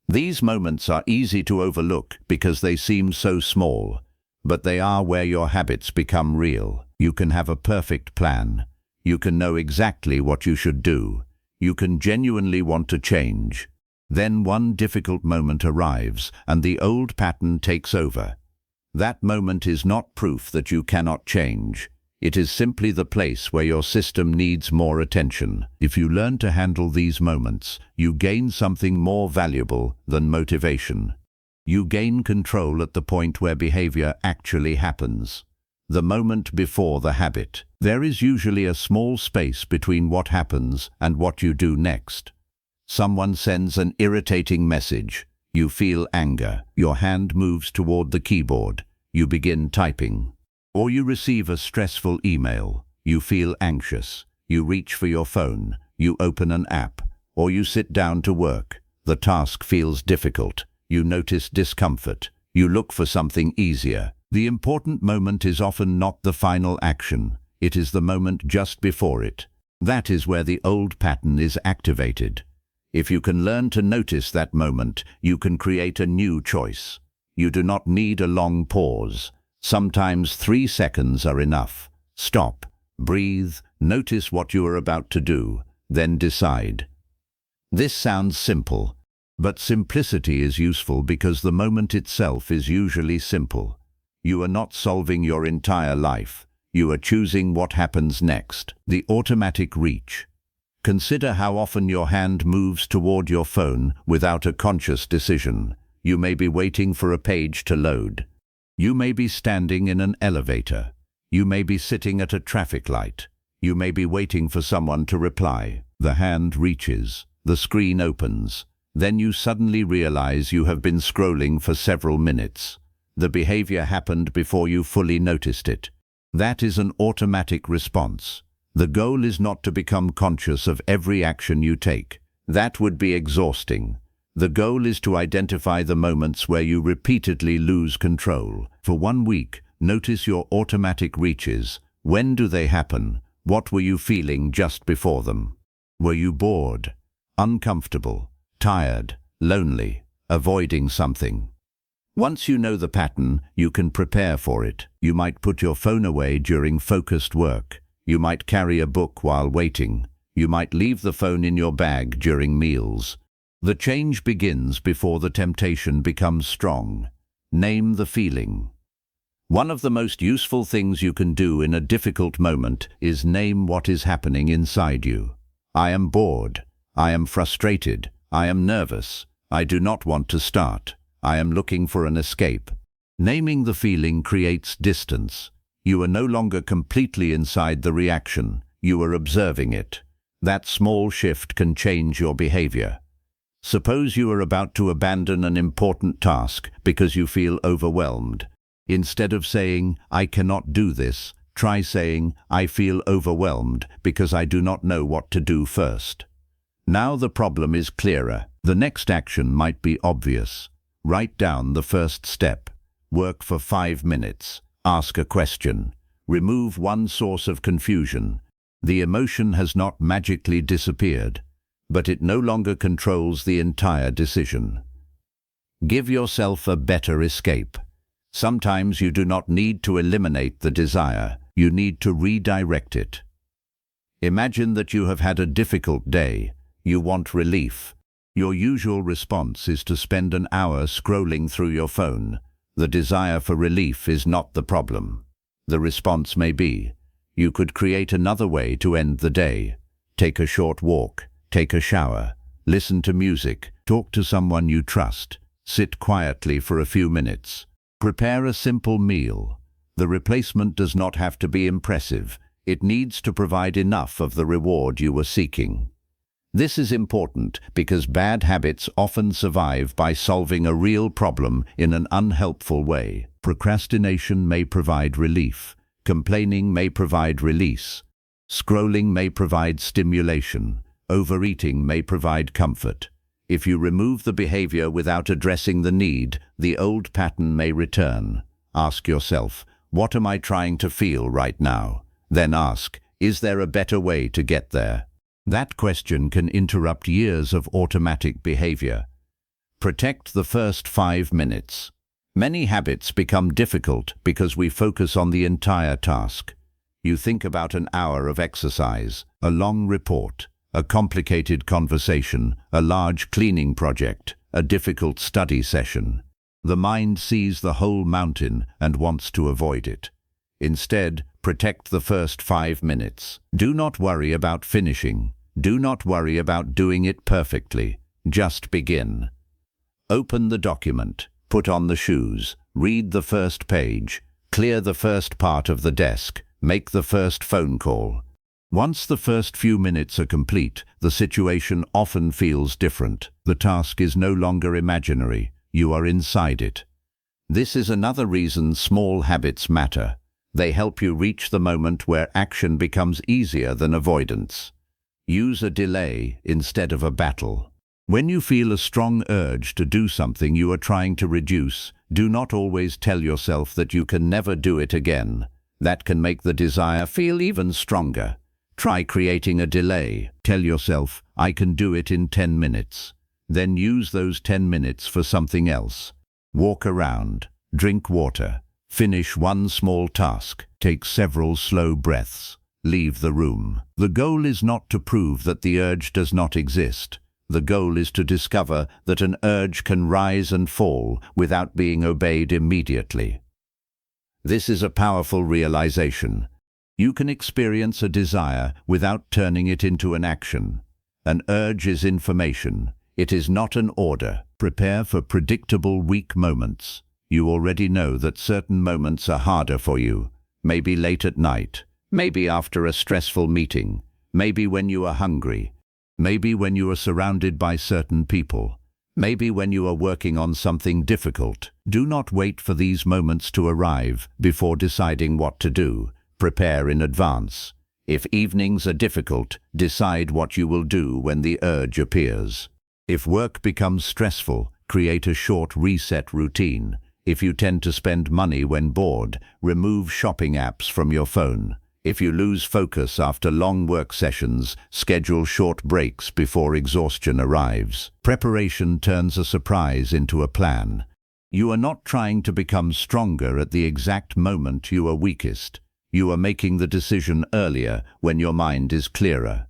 These moments are easy to overlook because they seem so small, but they are where your habits become real. You can have a perfect plan. You can know exactly what you should do. You can genuinely want to change. Then one difficult moment arrives and the old pattern takes over. That moment is not proof that you cannot change. It is simply the place where your system needs more attention. If you learn to handle these moments, you gain something more valuable than motivation. You gain control at the point where behavior actually happens. The moment before the habit. There is usually a small space between what happens and what you do next. Someone sends an irritating message. You feel anger. Your hand moves toward the keyboard. You begin typing. Or you receive a stressful email. You feel anxious. You reach for your phone. You open an app. Or you sit down to work. The task feels difficult. You notice discomfort. You look for something easier. The important moment is often not the final action. It is the moment just before it. That is where the old pattern is activated. If you can learn to notice that moment, you can create a new choice. You do not need a long pause. Sometimes 3 seconds are enough. Stop, breathe, notice what you are about to do, then decide. This sounds simple, but simplicity is useful because the moment itself is usually simple. You are not solving your entire life. You are choosing what happens next. The automatic reach. Consider how often your hand moves toward your phone without a conscious decision. You may be waiting for a page to load. You may be standing in an elevator. You may be sitting at a traffic light. You may be waiting for someone to reply. The hand reaches. The screen opens. Then you suddenly realize you have been scrolling for several minutes. The behavior happened before you fully noticed it. That is an automatic response. The goal is not to become conscious of every action you take. That would be exhausting. The goal is to identify the moments where you repeatedly lose control. For 1 week, notice your automatic reaches. When do they happen? What were you feeling just before them? Were you bored, uncomfortable, tired, lonely, avoiding something? Once you know the pattern, you can prepare for it. You might put your phone away during focused work. You might carry a book while waiting. You might leave the phone in your bag during meals. The change begins before the temptation becomes strong. Name the feeling. One of the most useful things you can do in a difficult moment is name what is happening inside you. I am bored. I am frustrated. I am nervous. I do not want to start. I am looking for an escape. Naming the feeling creates distance. You are no longer completely inside the reaction. You are observing it. That small shift can change your behavior. Suppose you are about to abandon an important task because you feel overwhelmed. Instead of saying, "I cannot do this," Try saying, "I feel overwhelmed because I do not know what to do first." Now the problem is clearer. The next action might be obvious. Write down the first step. Work for 5 minutes. Ask a question. Remove one source of confusion. The emotion has not magically disappeared, but it no longer controls the entire decision. Give yourself a better escape. Sometimes you do not need to eliminate the desire, you need to redirect it. Imagine that you have had a difficult day. You want relief. Your usual response is to spend an hour scrolling through your phone. The desire for relief is not the problem. The response may be, you could create another way to end the day. Take a short walk, take a shower, listen to music, talk to someone you trust, sit quietly for a few minutes. Prepare a simple meal. The replacement does not have to be impressive. It needs to provide enough of the reward you were seeking. This is important because bad habits often survive by solving a real problem in an unhelpful way. Procrastination may provide relief. Complaining may provide release. Scrolling may provide stimulation. Overeating may provide comfort. If you remove the behavior without addressing the need, the old pattern may return. Ask yourself, what am I trying to feel right now? Then ask, is there a better way to get there? That question can interrupt years of automatic behavior. Protect the first 5 minutes. Many habits become difficult because we focus on the entire task. You think about an hour of exercise, a long report, a complicated conversation, a large cleaning project, a difficult study session. The mind sees the whole mountain and wants to avoid it. Instead, protect the first 5 minutes. Do not worry about finishing. Do not worry about doing it perfectly. Just begin. Open the document. Put on the shoes. Read the first page. Clear the first part of the desk. Make the first phone call. Once the first few minutes are complete, the situation often feels different. The task is no longer imaginary. You are inside it. This is another reason small habits matter. They help you reach the moment where action becomes easier than avoidance. Use a delay instead of a battle. When you feel a strong urge to do something you are trying to reduce, do not always tell yourself that you can never do it again. That can make the desire feel even stronger. Try creating a delay. Tell yourself, I can do it in 10 minutes. Then use those 10 minutes for something else. Walk around. Drink water. Finish one small task. Take several slow breaths. Leave the room. The goal is not to prove that the urge does not exist. The goal is to discover that an urge can rise and fall without being obeyed immediately. This is a powerful realization. You can experience a desire without turning it into an action. An urge is information. It is not an order. Prepare for predictable weak moments. You already know that certain moments are harder for you. Maybe late at night. Maybe after a stressful meeting. Maybe when you are hungry. Maybe when you are surrounded by certain people. Maybe when you are working on something difficult. Do not wait for these moments to arrive before deciding what to do. Prepare in advance. If evenings are difficult, decide what you will do when the urge appears. If work becomes stressful, create a short reset routine. If you tend to spend money when bored, remove shopping apps from your phone. If you lose focus after long work sessions, schedule short breaks before exhaustion arrives. Preparation turns a surprise into a plan. You are not trying to become stronger at the exact moment you are weakest. You are making the decision earlier when your mind is clearer.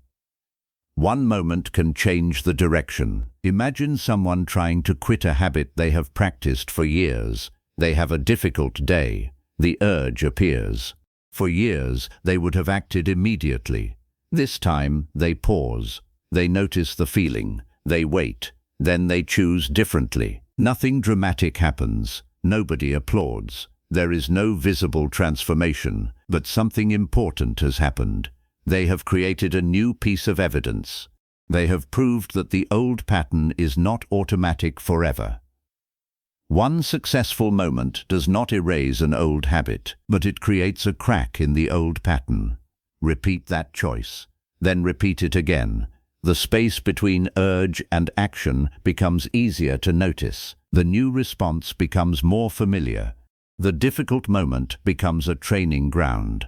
One moment can change the direction. Imagine someone trying to quit a habit they have practiced for years. They have a difficult day. The urge appears. For years, they would have acted immediately. This time, they pause. They notice the feeling. They wait. Then they choose differently. Nothing dramatic happens. Nobody applauds. There is no visible transformation, but something important has happened. They have created a new piece of evidence. They have proved that the old pattern is not automatic forever. One successful moment does not erase an old habit, but it creates a crack in the old pattern. Repeat that choice, then repeat it again. The space between urge and action becomes easier to notice. The new response becomes more familiar. The difficult moment becomes a training ground.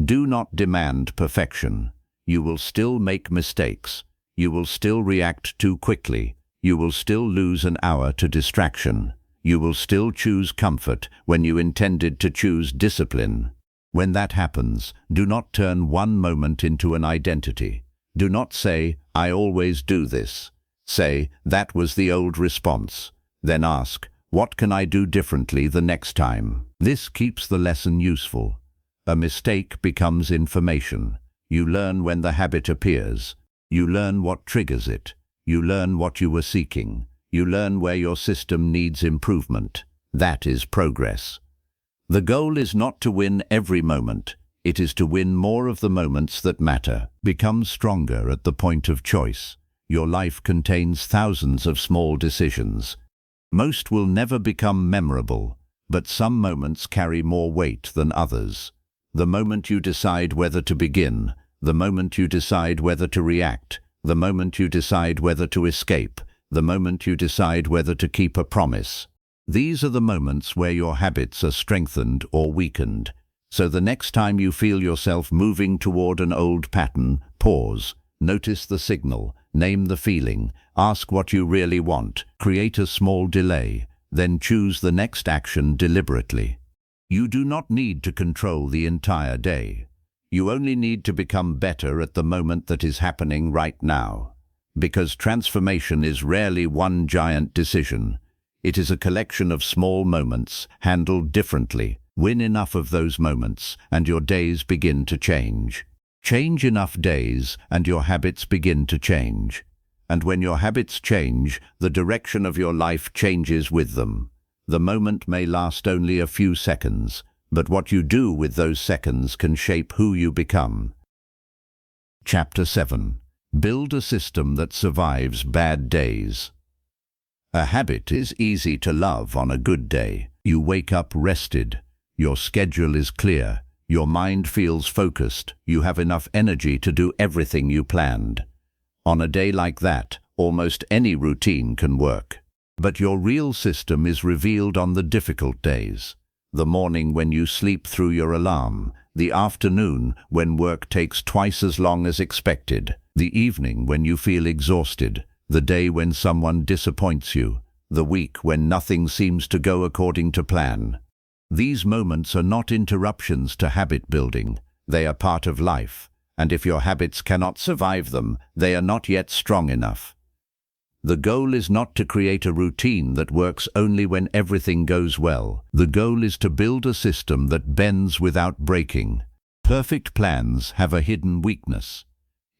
Do not demand perfection. You will still make mistakes. You will still react too quickly. You will still lose an hour to distraction. You will still choose comfort when you intended to choose discipline. When that happens, do not turn one moment into an identity. Do not say, "I always do this." Say, "That was the old response." Then ask, "What can I do differently the next time?" This keeps the lesson useful. A mistake becomes information. You learn when the habit appears. You learn what triggers it. You learn what you were seeking. You learn where your system needs improvement. That is progress. The goal is not to win every moment. It is to win more of the moments that matter. Become stronger at the point of choice. Your life contains thousands of small decisions. Most will never become memorable, but some moments carry more weight than others. The moment you decide whether to begin, the moment you decide whether to react, the moment you decide whether to escape, the moment you decide whether to keep a promise. These are the moments where your habits are strengthened or weakened. So the next time you feel yourself moving toward an old pattern, pause, notice the signal, name the feeling, ask what you really want, create a small delay, then choose the next action deliberately. You do not need to control the entire day. You only need to become better at the moment that is happening right now. Because transformation is rarely one giant decision. It is a collection of small moments, handled differently. Win enough of those moments, and your days begin to change. Change enough days, and your habits begin to change. And when your habits change, the direction of your life changes with them. The moment may last only a few seconds, but what you do with those seconds can shape who you become. Chapter 7. Build a system that survives bad days. A habit is easy to love on a good day. You wake up rested. Your schedule is clear. Your mind feels focused. You have enough energy to do everything you planned. On a day like that, almost any routine can work. But your real system is revealed on the difficult days. The morning when you sleep through your alarm. The afternoon when work takes twice as long as expected. The evening when you feel exhausted. The day when someone disappoints you. The week when nothing seems to go according to plan. These moments are not interruptions to habit building. They are part of life, and if your habits cannot survive them, they are not yet strong enough. The goal is not to create a routine that works only when everything goes well. The goal is to build a system that bends without breaking. Perfect plans have a hidden weakness.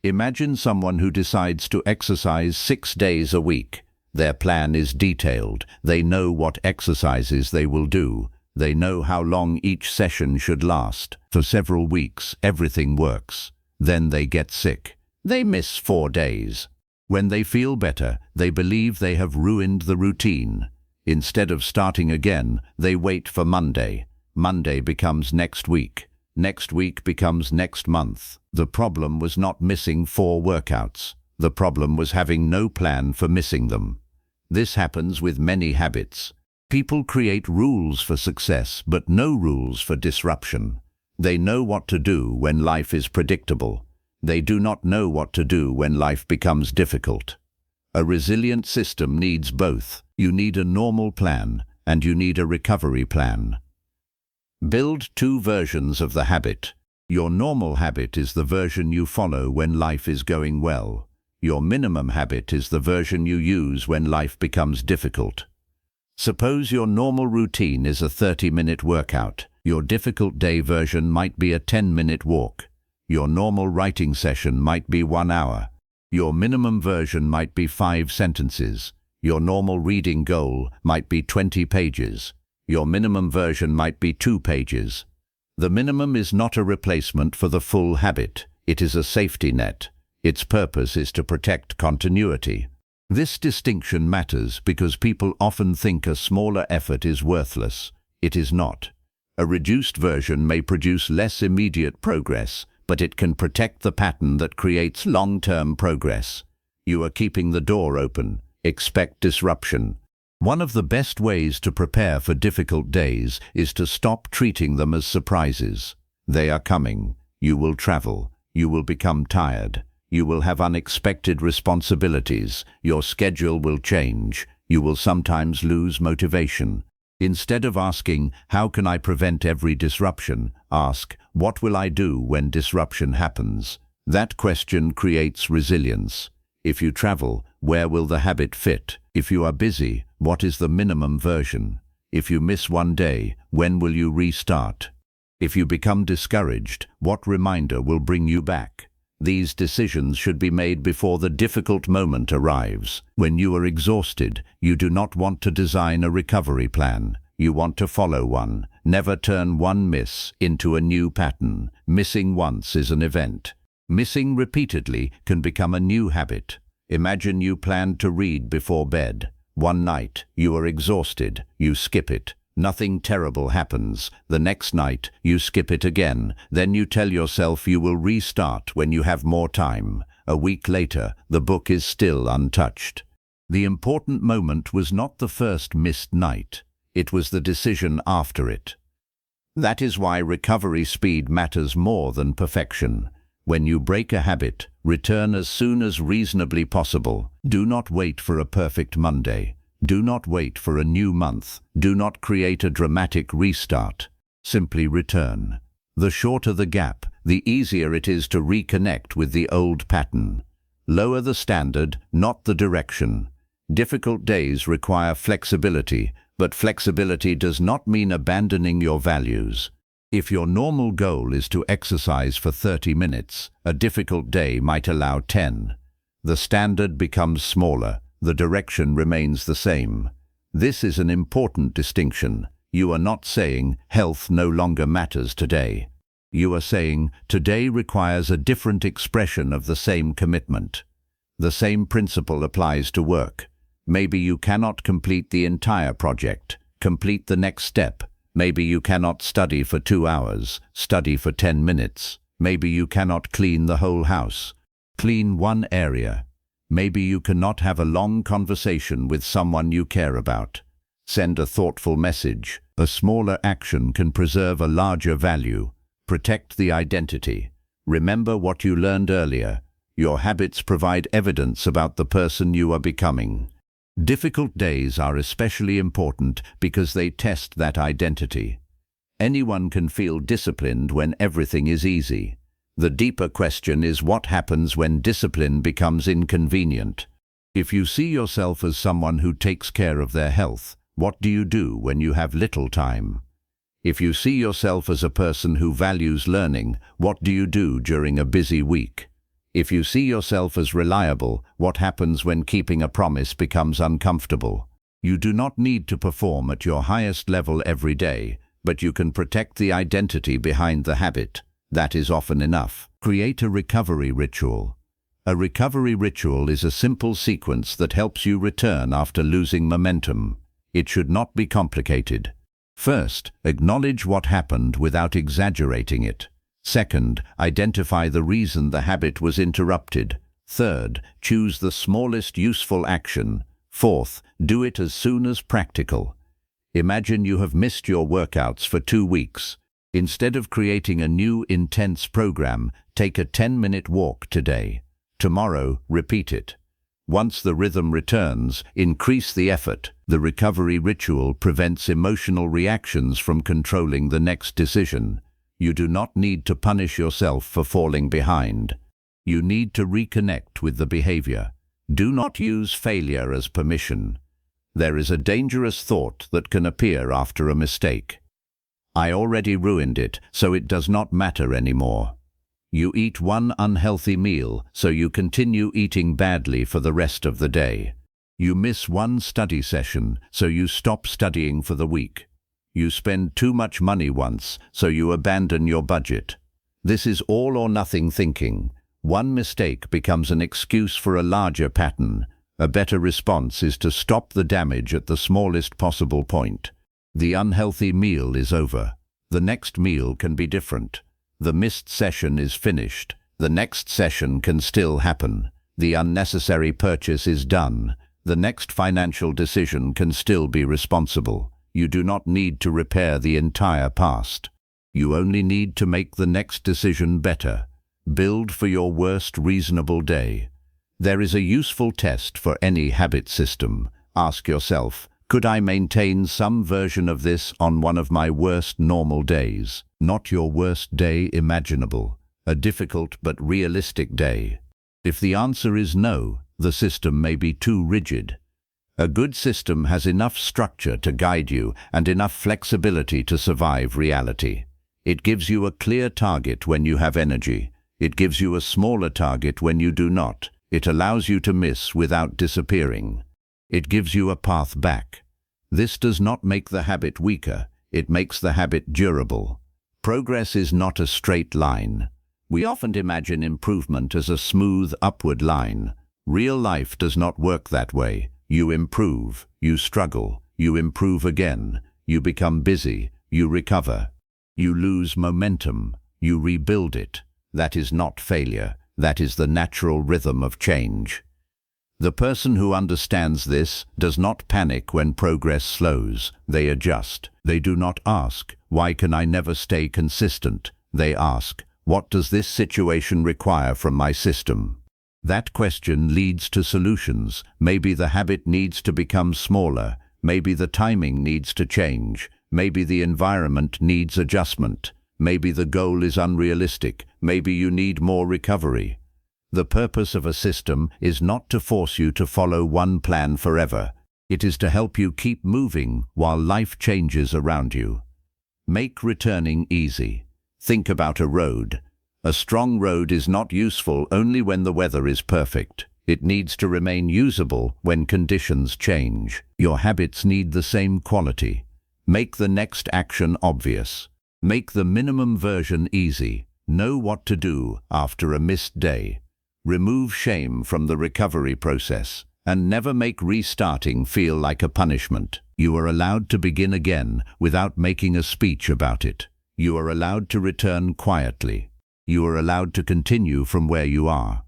Imagine someone who decides to exercise 6 days a week. Their plan is detailed. They know what exercises they will do. They know how long each session should last. For several weeks, everything works. Then they get sick. They miss 4 days. When they feel better, they believe they have ruined the routine. Instead of starting again, they wait for Monday. Monday becomes next week. Next week becomes next month. The problem was not missing 4 workouts. The problem was having no plan for missing them. This happens with many habits. People create rules for success, but no rules for disruption. They know what to do when life is predictable. They do not know what to do when life becomes difficult. A resilient system needs both. You need a normal plan, and you need a recovery plan. Build 2 versions of the habit. Your normal habit is the version you follow when life is going well. Your minimum habit is the version you use when life becomes difficult. Suppose your normal routine is a 30-minute workout. Your difficult day version might be a 10-minute walk. Your normal writing session might be 1 hour. Your minimum version might be 5 sentences. Your normal reading goal might be 20 pages. Your minimum version might be 2 pages. The minimum is not a replacement for the full habit. It is a safety net. Its purpose is to protect continuity. This distinction matters because people often think a smaller effort is worthless. It is not. A reduced version may produce less immediate progress, but it can protect the pattern that creates long-term progress. You are keeping the door open. Expect disruption. One of the best ways to prepare for difficult days is to stop treating them as surprises. They are coming. You will travel. You will become tired. You will have unexpected responsibilities. Your schedule will change. You will sometimes lose motivation. Instead of asking, how can I prevent every disruption, ask, what will I do when disruption happens? That question creates resilience. If you travel, where will the habit fit? If you are busy, what is the minimum version? If you miss one day, when will you restart? If you become discouraged, what reminder will bring you back? These decisions should be made before the difficult moment arrives. When you are exhausted, you do not want to design a recovery plan. You want to follow one. Never turn one miss into a new pattern. Missing once is an event. Missing repeatedly can become a new habit. Imagine you planned to read before bed. One night, you are exhausted. You skip it. Nothing terrible happens. The next night, you skip it again. Then you tell yourself you will restart when you have more time. A week later, the book is still untouched. The important moment was not the first missed night. It was the decision after it. That is why recovery speed matters more than perfection. When you break a habit, return as soon as reasonably possible. Do not wait for a perfect Monday. Do not wait for a new month. Do not create a dramatic restart. Simply return. The shorter the gap, the easier it is to reconnect with the old pattern. Lower the standard, not the direction. Difficult days require flexibility, but flexibility does not mean abandoning your values. If your normal goal is to exercise for 30 minutes, a difficult day might allow 10. The standard becomes smaller. The direction remains the same. This is an important distinction. You are not saying health no longer matters today. You are saying today requires a different expression of the same commitment. The same principle applies to work. Maybe you cannot complete the entire project. Complete the next step. Maybe you cannot study for 2 hours. Study for 10 minutes. Maybe you cannot clean the whole house. Clean one area. Maybe you cannot have a long conversation with someone you care about. Send a thoughtful message. A smaller action can preserve a larger value. Protect the identity. Remember what you learned earlier. Your habits provide evidence about the person you are becoming. Difficult days are especially important because they test that identity. Anyone can feel disciplined when everything is easy. The deeper question is what happens when discipline becomes inconvenient. If you see yourself as someone who takes care of their health, what do you do when you have little time? If you see yourself as a person who values learning, what do you do during a busy week? If you see yourself as reliable, what happens when keeping a promise becomes uncomfortable? You do not need to perform at your highest level every day, but you can protect the identity behind the habit. That is often enough. Create a recovery ritual. A recovery ritual is a simple sequence that helps you return after losing momentum. It should not be complicated. First, acknowledge what happened without exaggerating it. Second, identify the reason the habit was interrupted. Third, choose the smallest useful action. Fourth, do it as soon as practical. Imagine you have missed your workouts for 2 weeks. Instead of creating a new intense program, take a 10-minute walk today. Tomorrow, repeat it. Once the rhythm returns, increase the effort. The recovery ritual prevents emotional reactions from controlling the next decision. You do not need to punish yourself for falling behind. You need to reconnect with the behavior. Do not use failure as permission. There is a dangerous thought that can appear after a mistake. I already ruined it, so it does not matter anymore. You eat one unhealthy meal, so you continue eating badly for the rest of the day. You miss one study session, so you stop studying for the week. You spend too much money once, so you abandon your budget. This is all or nothing thinking. One mistake becomes an excuse for a larger pattern. A better response is to stop the damage at the smallest possible point. The unhealthy meal is over. The next meal can be different. The missed session is finished. The next session can still happen. The unnecessary purchase is done. The next financial decision can still be responsible. You do not need to repair the entire past. You only need to make the next decision better. Build for your worst reasonable day. There is a useful test for any habit system. Ask yourself, could I maintain some version of this on one of my worst normal days? Not your worst day imaginable. A difficult but realistic day. If the answer is no, the system may be too rigid. A good system has enough structure to guide you and enough flexibility to survive reality. It gives you a clear target when you have energy. It gives you a smaller target when you do not. It allows you to miss without disappearing. It gives you a path back. This does not make the habit weaker. It makes the habit durable. Progress is not a straight line. We often imagine improvement as a smooth upward line. Real life does not work that way. You improve, you struggle, you improve again, you become busy, you recover. You lose momentum, you rebuild it. That is not failure. That is the natural rhythm of change. The person who understands this does not panic when progress slows. They adjust. They do not ask, why can I never stay consistent? They ask, what does this situation require from my system? That question leads to solutions. Maybe the habit needs to become smaller. Maybe the timing needs to change. Maybe the environment needs adjustment. Maybe the goal is unrealistic. Maybe you need more recovery. The purpose of a system is not to force you to follow one plan forever. It is to help you keep moving while life changes around you. Make returning easy. Think about a road. A strong road is not useful only when the weather is perfect. It needs to remain usable when conditions change. Your habits need the same quality. Make the next action obvious. Make the minimum version easy. Know what to do after a missed day. Remove shame from the recovery process, and never make restarting feel like a punishment. You are allowed to begin again without making a speech about it. You are allowed to return quietly. You are allowed to continue from where you are.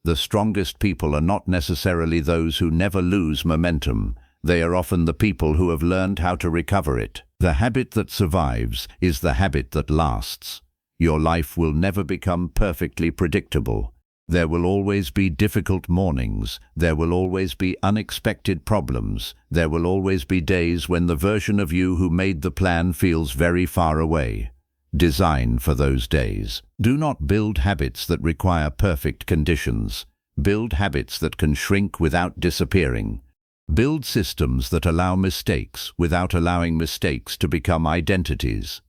The strongest people are not necessarily those who never lose momentum. They are often the people who have learned how to recover it. The habit that survives is the habit that lasts. Your life will never become perfectly predictable. There will always be difficult mornings. There will always be unexpected problems. There will always be days when the version of you who made the plan feels very far away. Design for those days. Do not build habits that require perfect conditions. Build habits that can shrink without disappearing. Build systems that allow mistakes without allowing mistakes to become identities.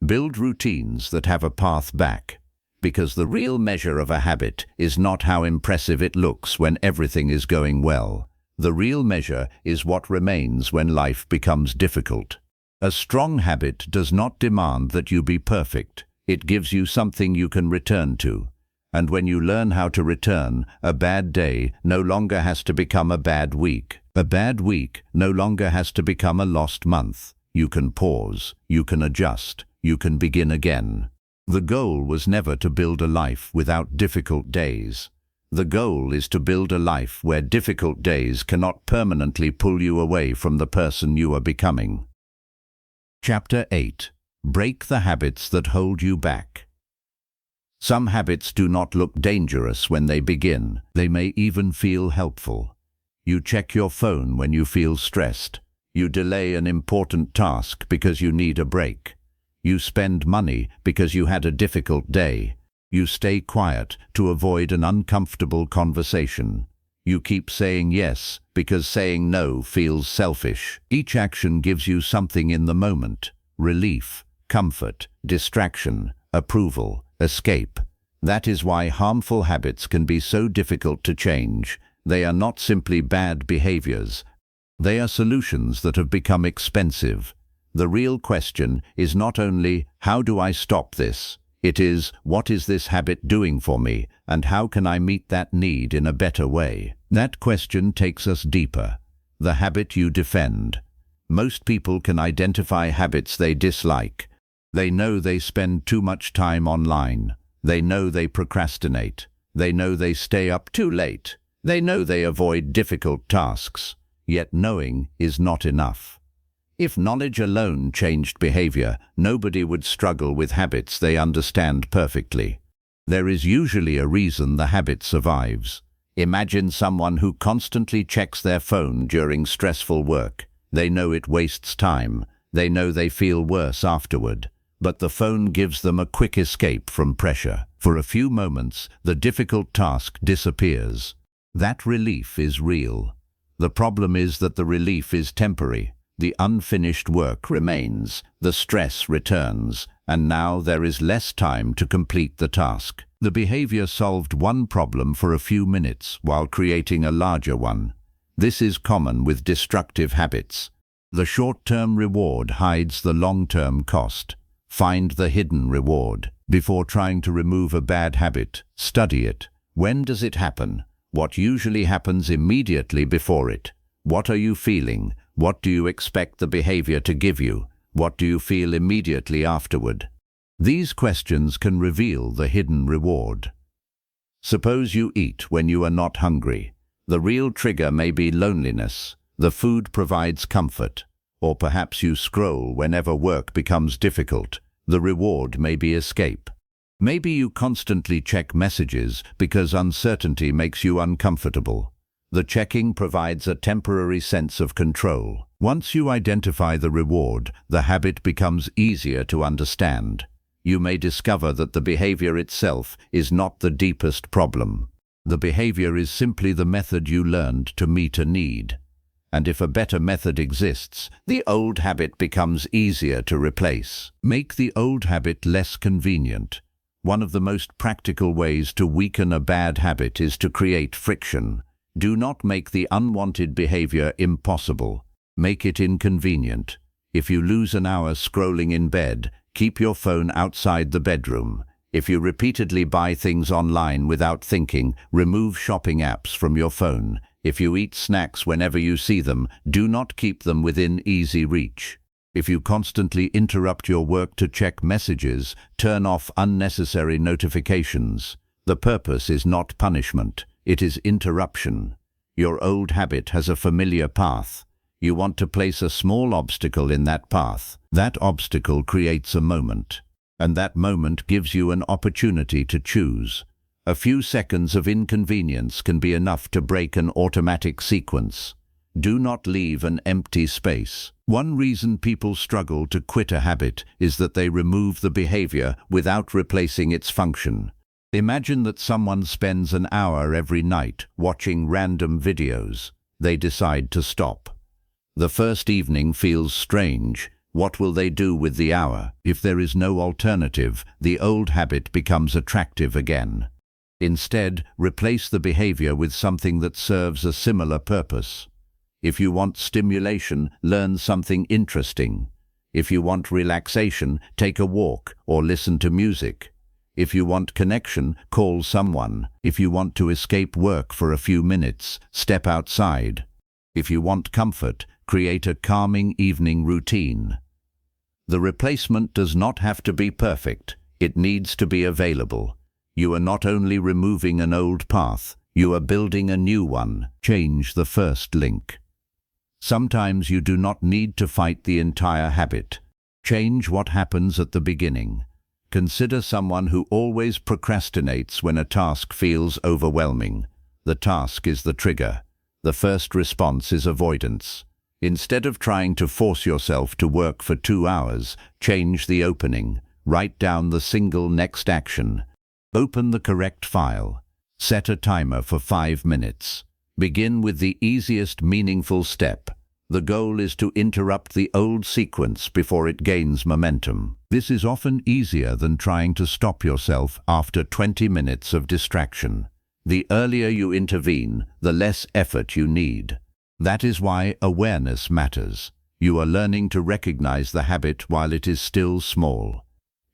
Build routines that have a path back. Because the real measure of a habit is not how impressive it looks when everything is going well. The real measure is what remains when life becomes difficult. A strong habit does not demand that you be perfect. It gives you something you can return to. And when you learn how to return, a bad day no longer has to become a bad week. A bad week no longer has to become a lost month. You can pause, you can adjust, you can begin again. The goal was never to build a life without difficult days. The goal is to build a life where difficult days cannot permanently pull you away from the person you are becoming. Chapter 8. Break the habits that hold you back. Some habits do not look dangerous when they begin. They may even feel helpful. You check your phone when you feel stressed. You delay an important task because you need a break. You spend money because you had a difficult day. You stay quiet to avoid an uncomfortable conversation. You keep saying yes because saying no feels selfish. Each action gives you something in the moment: relief, comfort, distraction, approval, escape. That is why harmful habits can be so difficult to change. They are not simply bad behaviors. They are solutions that have become expensive. The real question is not only, how do I stop this? It is, what is this habit doing for me, and how can I meet that need in a better way? That question takes us deeper. The habit you defend. Most people can identify habits they dislike. They know they spend too much time online. They know they procrastinate. They know they stay up too late. They know they avoid difficult tasks. Yet knowing is not enough. If knowledge alone changed behavior, nobody would struggle with habits they understand perfectly. There is usually a reason the habit survives. Imagine someone who constantly checks their phone during stressful work. They know it wastes time. They know they feel worse afterward. But the phone gives them a quick escape from pressure. For a few moments, the difficult task disappears. That relief is real. The problem is that the relief is temporary. The unfinished work remains, the stress returns, and now there is less time to complete the task. The behavior solved one problem for a few minutes while creating a larger one. This is common with destructive habits. The short-term reward hides the long-term cost. Find the hidden reward. Before trying to remove a bad habit, study it. When does it happen? What usually happens immediately before it? What are you feeling? What do you expect the behavior to give you? What do you feel immediately afterward? These questions can reveal the hidden reward. Suppose you eat when you are not hungry. The real trigger may be loneliness. The food provides comfort. Or perhaps you scroll whenever work becomes difficult. The reward may be escape. Maybe you constantly check messages because uncertainty makes you uncomfortable. The checking provides a temporary sense of control. Once you identify the reward, the habit becomes easier to understand. You may discover that the behavior itself is not the deepest problem. The behavior is simply the method you learned to meet a need. And if a better method exists, the old habit becomes easier to replace. Make the old habit less convenient. One of the most practical ways to weaken a bad habit is to create friction. Do not make the unwanted behavior impossible. Make it inconvenient. If you lose an hour scrolling in bed, keep your phone outside the bedroom. If you repeatedly buy things online without thinking, remove shopping apps from your phone. If you eat snacks whenever you see them, do not keep them within easy reach. If you constantly interrupt your work to check messages, turn off unnecessary notifications. The purpose is not punishment. It is interruption. Your old habit has a familiar path. You want to place a small obstacle in that path. That obstacle creates a moment. And that moment gives you an opportunity to choose. A few seconds of inconvenience can be enough to break an automatic sequence. Do not leave an empty space. One reason people struggle to quit a habit is that they remove the behavior without replacing its function. Imagine that someone spends an hour every night watching random videos. They decide to stop. The first evening feels strange. What will they do with the hour? If there is no alternative, the old habit becomes attractive again. Instead, replace the behavior with something that serves a similar purpose. If you want stimulation, learn something interesting. If you want relaxation, take a walk or listen to music. If you want connection, call someone. If you want to escape work for a few minutes, step outside. If you want comfort, create a calming evening routine. The replacement does not have to be perfect. It needs to be available. You are not only removing an old path, you are building a new one. Change the first link. Sometimes you do not need to fight the entire habit. Change what happens at the beginning. Consider someone who always procrastinates when a task feels overwhelming. The task is the trigger. The first response is avoidance. Instead of trying to force yourself to work for 2 hours, change the opening. Write down the single next action. Open the correct file. Set a timer for 5 minutes. Begin with the easiest meaningful step. The goal is to interrupt the old sequence before it gains momentum. This is often easier than trying to stop yourself after 20 minutes of distraction. The earlier you intervene, the less effort you need. That is why awareness matters. You are learning to recognize the habit while it is still small.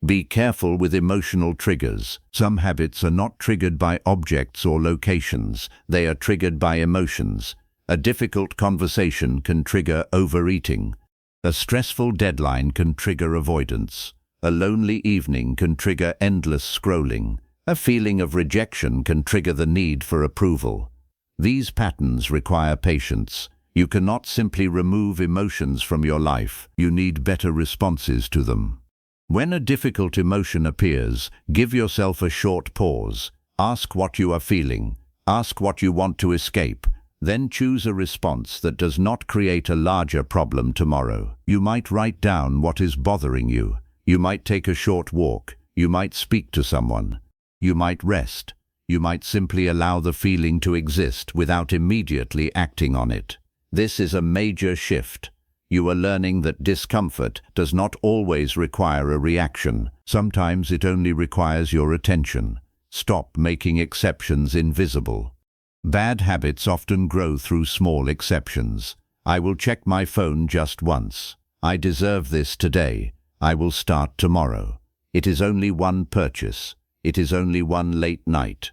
Be careful with emotional triggers. Some habits are not triggered by objects or locations. They are triggered by emotions. A difficult conversation can trigger overeating. A stressful deadline can trigger avoidance. A lonely evening can trigger endless scrolling. A feeling of rejection can trigger the need for approval. These patterns require patience. You cannot simply remove emotions from your life. You need better responses to them. When a difficult emotion appears, give yourself a short pause. Ask what you are feeling. Ask what you want to escape. Then choose a response that does not create a larger problem tomorrow. You might write down what is bothering you. You might take a short walk. You might speak to someone. You might rest. You might simply allow the feeling to exist without immediately acting on it. This is a major shift. You are learning that discomfort does not always require a reaction. Sometimes it only requires your attention. Stop making exceptions invisible. Bad habits often grow through small exceptions. I will check my phone just once. I deserve this today. I will start tomorrow. It is only one purchase. It is only one late night.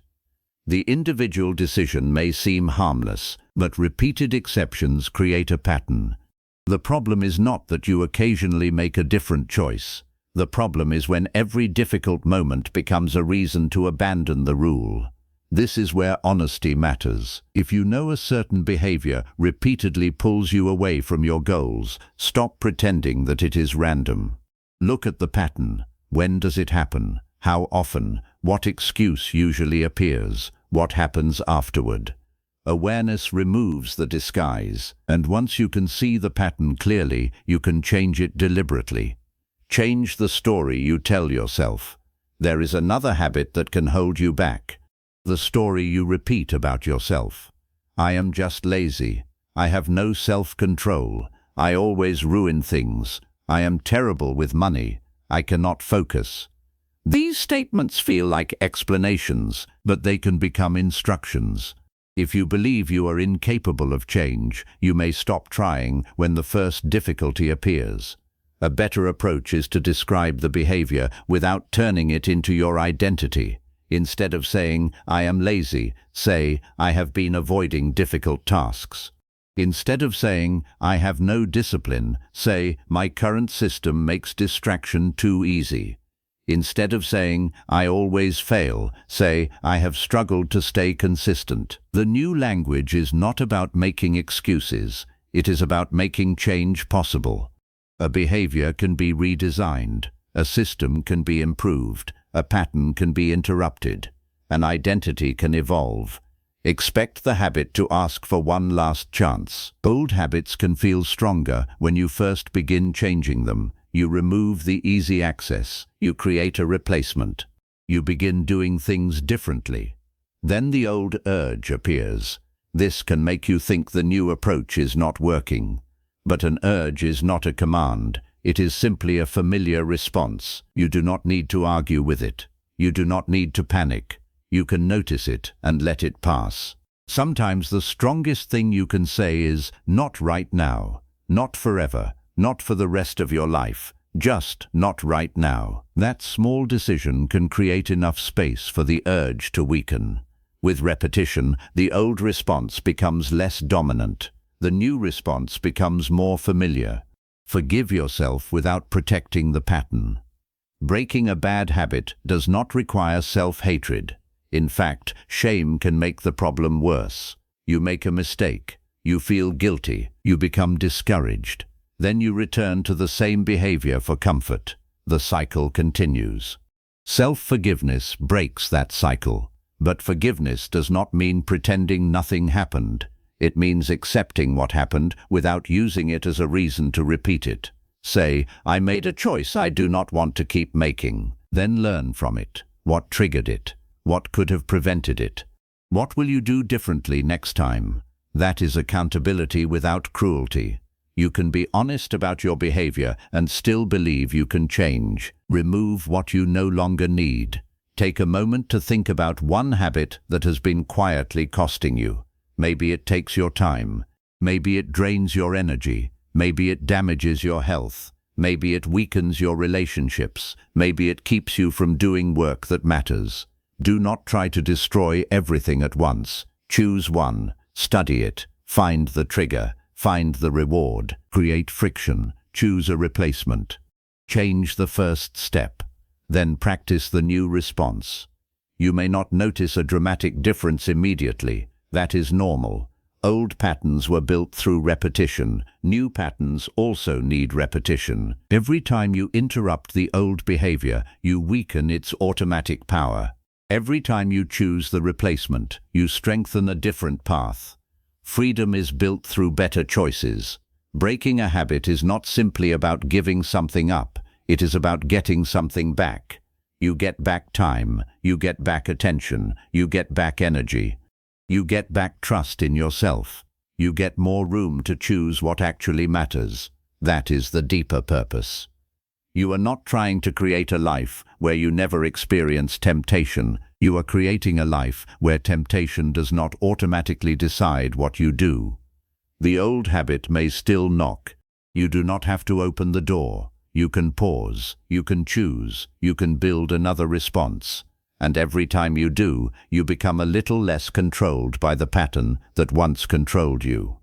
The individual decision may seem harmless, but repeated exceptions create a pattern. The problem is not that you occasionally make a different choice. The problem is when every difficult moment becomes a reason to abandon the rule. This is where honesty matters. If you know a certain behavior repeatedly pulls you away from your goals, stop pretending that it is random. Look at the pattern. When does it happen? How often? What excuse usually appears? What happens afterward? Awareness removes the disguise, and once you can see the pattern clearly, you can change it deliberately. Change the story you tell yourself. There is another habit that can hold you back. The story you repeat about yourself. I am just lazy. I have no self-control. I always ruin things. I am terrible with money. I cannot focus. These statements feel like explanations, but they can become instructions. If you believe you are incapable of change, you may stop trying when the first difficulty appears. A better approach is to describe the behavior without turning it into your identity. Instead of saying, I am lazy, say, I have been avoiding difficult tasks. Instead of saying, I have no discipline, say, my current system makes distraction too easy. Instead of saying, I always fail, say, I have struggled to stay consistent. The new language is not about making excuses. It is about making change possible. A behavior can be redesigned. A system can be improved. A pattern can be interrupted. An identity can evolve. Expect the habit to ask for one last chance. Old habits can feel stronger when you first begin changing them. You remove the easy access. You create a replacement. You begin doing things differently. Then the old urge appears. This can make you think the new approach is not working. But an urge is not a command. It is simply a familiar response. You do not need to argue with it. You do not need to panic. You can notice it and let it pass. Sometimes the strongest thing you can say is, not right now, not forever, not for the rest of your life, just not right now. That small decision can create enough space for the urge to weaken. With repetition, the old response becomes less dominant. The new response becomes more familiar. Forgive yourself without protecting the pattern. Breaking a bad habit does not require self-hatred. In fact, shame can make the problem worse. You make a mistake. You feel guilty. You become discouraged. Then you return to the same behavior for comfort. The cycle continues. Self-forgiveness breaks that cycle. But forgiveness does not mean pretending nothing happened. It means accepting what happened without using it as a reason to repeat it. Say, I made a choice I do not want to keep making. Then learn from it. What triggered it? What could have prevented it? What will you do differently next time? That is accountability without cruelty. You can be honest about your behavior and still believe you can change. Remove what you no longer need. Take a moment to think about one habit that has been quietly costing you. Maybe it takes your time. Maybe it drains your energy. Maybe it damages your health. Maybe it weakens your relationships. Maybe it keeps you from doing work that matters. Do not try to destroy everything at once. Choose one, study it, find the trigger, find the reward, create friction, choose a replacement. Change the first step, then practice the new response. You may not notice a dramatic difference immediately. That is normal. Old patterns were built through repetition. New patterns also need repetition. Every time you interrupt the old behavior, you weaken its automatic power. Every time you choose the replacement, you strengthen a different path. Freedom is built through better choices. Breaking a habit is not simply about giving something up. It is about getting something back. You get back time, you get back attention, you get back energy. You get back trust in yourself. You get more room to choose what actually matters. That is the deeper purpose. You are not trying to create a life where you never experience temptation. You are creating a life where temptation does not automatically decide what you do. The old habit may still knock. You do not have to open the door. You can pause, you can choose, you can build another response. And every time you do, you become a little less controlled by the pattern that once controlled you.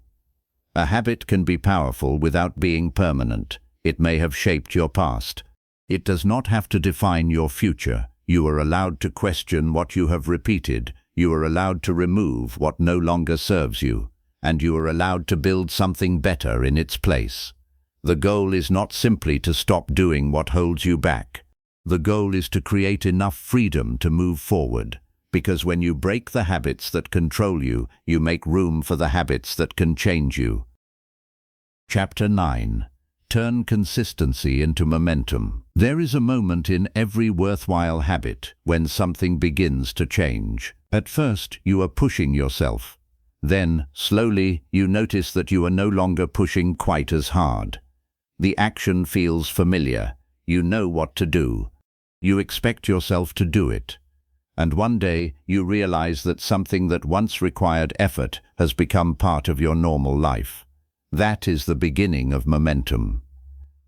A habit can be powerful without being permanent. It may have shaped your past. It does not have to define your future. You are allowed to question what you have repeated. You are allowed to remove what no longer serves you. And you are allowed to build something better in its place. The goal is not simply to stop doing what holds you back. The goal is to create enough freedom to move forward, because when you break the habits that control you, you make room for the habits that can change you. Chapter 9. Turn consistency into momentum. There is a moment in every worthwhile habit when something begins to change. At first, you are pushing yourself. Then, slowly, you notice that you are no longer pushing quite as hard. The action feels familiar. You know what to do. You expect yourself to do it. And one day, you realize that something that once required effort has become part of your normal life. That is the beginning of momentum.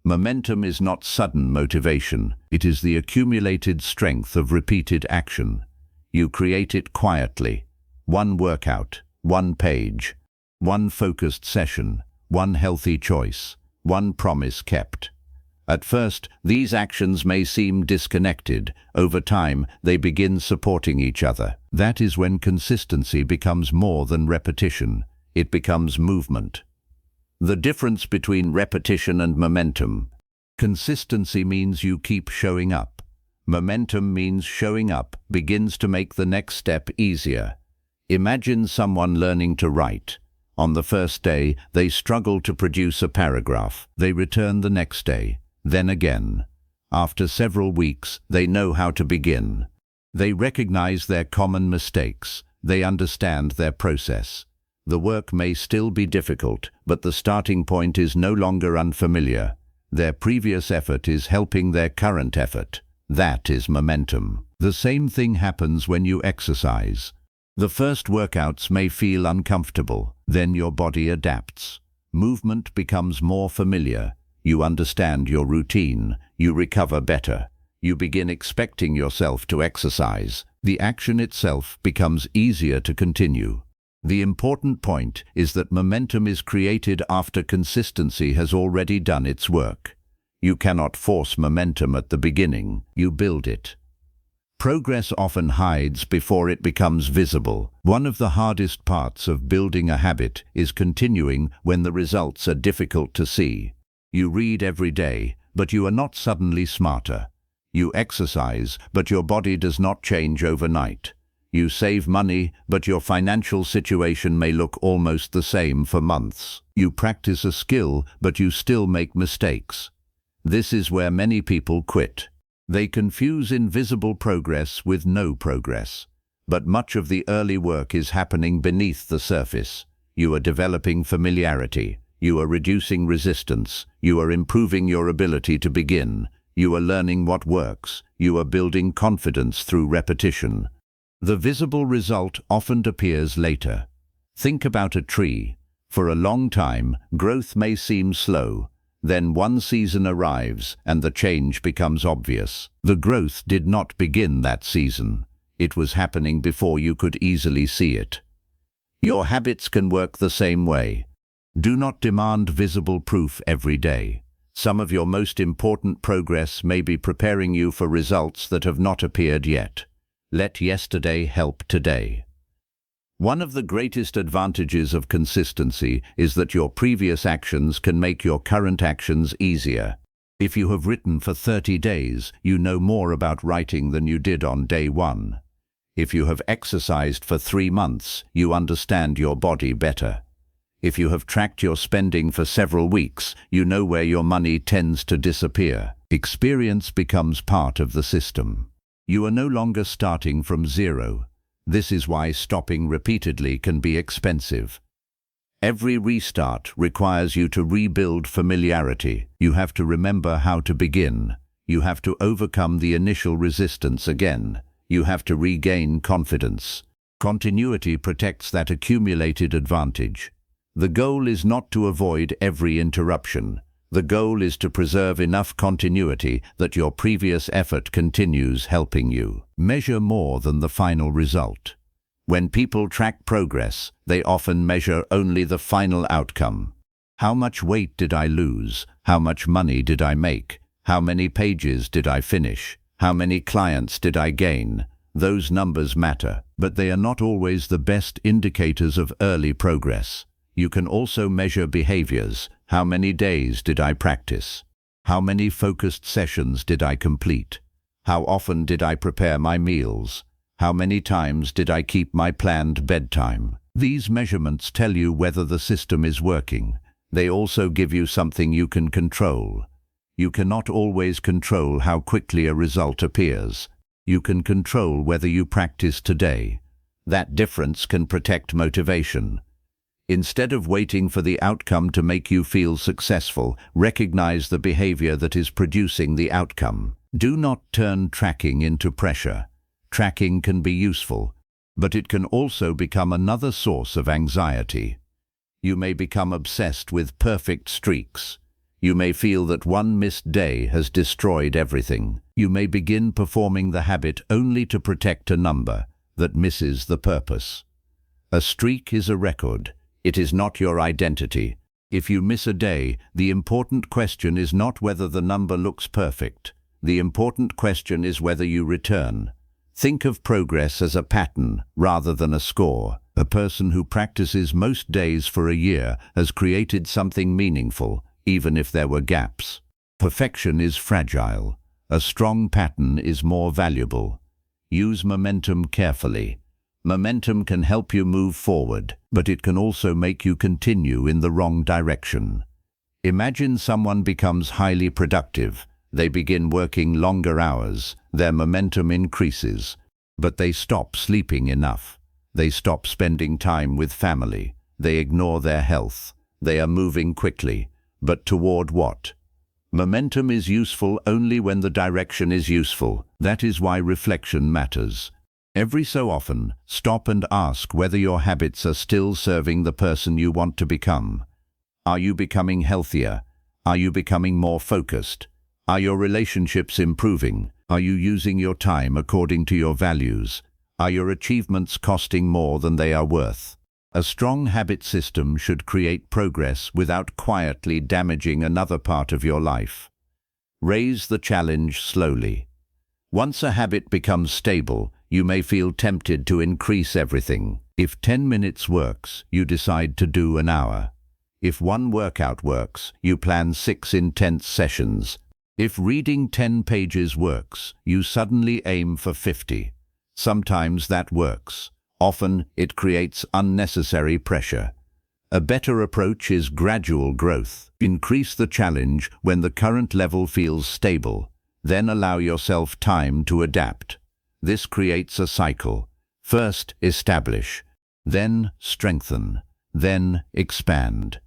Momentum is not sudden motivation. It is the accumulated strength of repeated action. You create it quietly. One workout, one page, one focused session, one healthy choice, one promise kept. At first, these actions may seem disconnected. Over time, they begin supporting each other. That is when consistency becomes more than repetition. It becomes movement. The difference between repetition and momentum. Consistency means you keep showing up. Momentum means showing up begins to make the next step easier. Imagine someone learning to write. On the first day, they struggle to produce a paragraph. They return the next day. Then again. After several weeks, they know how to begin. They recognize their common mistakes. They understand their process. The work may still be difficult, but the starting point is no longer unfamiliar. Their previous effort is helping their current effort. That is momentum. The same thing happens when you exercise. The first workouts may feel uncomfortable. Then your body adapts. Movement becomes more familiar. You understand your routine. You recover better. You begin expecting yourself to exercise. The action itself becomes easier to continue. The important point is that momentum is created after consistency has already done its work. You cannot force momentum at the beginning. You build it. Progress often hides before it becomes visible. One of the hardest parts of building a habit is continuing when the results are difficult to see. You read every day, but you are not suddenly smarter. You exercise, but your body does not change overnight. You save money, but your financial situation may look almost the same for months. You practice a skill, but you still make mistakes. This is where many people quit. They confuse invisible progress with no progress. But much of the early work is happening beneath the surface. You are developing familiarity. You are reducing resistance. You are improving your ability to begin. You are learning what works. You are building confidence through repetition. The visible result often appears later. Think about a tree. For a long time, growth may seem slow. Then one season arrives and the change becomes obvious. The growth did not begin that season. It was happening before you could easily see it. Your habits can work the same way. Do not demand visible proof every day. Some of your most important progress may be preparing you for results that have not appeared yet. Let yesterday help today. One of the greatest advantages of consistency is that your previous actions can make your current actions easier. If you have written for 30 days, you know more about writing than you did on day 1. If you have exercised for 3 months, you understand your body better. If you have tracked your spending for several weeks, you know where your money tends to disappear. Experience becomes part of the system. You are no longer starting from zero. This is why stopping repeatedly can be expensive. Every restart requires you to rebuild familiarity. You have to remember how to begin. You have to overcome the initial resistance again. You have to regain confidence. Continuity protects that accumulated advantage. The goal is not to avoid every interruption. The goal is to preserve enough continuity that your previous effort continues helping you. Measure more than the final result. When people track progress, they often measure only the final outcome. How much weight did I lose? How much money did I make? How many pages did I finish? How many clients did I gain? Those numbers matter, but they are not always the best indicators of early progress. You can also measure behaviors. How many days did I practice? How many focused sessions did I complete? How often did I prepare my meals? How many times did I keep my planned bedtime? These measurements tell you whether the system is working. They also give you something you can control. You cannot always control how quickly a result appears. You can control whether you practice today. That difference can protect motivation. Instead of waiting for the outcome to make you feel successful, recognize the behavior that is producing the outcome. Do not turn tracking into pressure. Tracking can be useful, but it can also become another source of anxiety. You may become obsessed with perfect streaks. You may feel that one missed day has destroyed everything. You may begin performing the habit only to protect a number that misses the purpose. A streak is a record. It is not your identity. If you miss a day, the important question is not whether the number looks perfect. The important question is whether you return. Think of progress as a pattern rather than a score. A person who practices most days for a year has created something meaningful, even if there were gaps. Perfection is fragile. A strong pattern is more valuable. Use momentum carefully. Momentum can help you move forward, but it can also make you continue in the wrong direction. Imagine someone becomes highly productive. They begin working longer hours. Their momentum increases, but they stop sleeping enough. They stop spending time with family. They ignore their health. They are moving quickly, but toward what? Momentum is useful only when the direction is useful. That is why reflection matters. Every so often, stop and ask whether your habits are still serving the person you want to become. Are you becoming healthier? Are you becoming more focused? Are your relationships improving? Are you using your time according to your values? Are your achievements costing more than they are worth? A strong habit system should create progress without quietly damaging another part of your life. Raise the challenge slowly. Once a habit becomes stable, you may feel tempted to increase everything. If 10 minutes works, you decide to do an hour. If one workout works, you plan 6 intense sessions. If reading 10 pages works, you suddenly aim for 50. Sometimes that works. Often it creates unnecessary pressure. A better approach is gradual growth. Increase the challenge when the current level feels stable. Then allow yourself time to adapt. This creates a cycle. First, establish. Then, strengthen. Then, expand.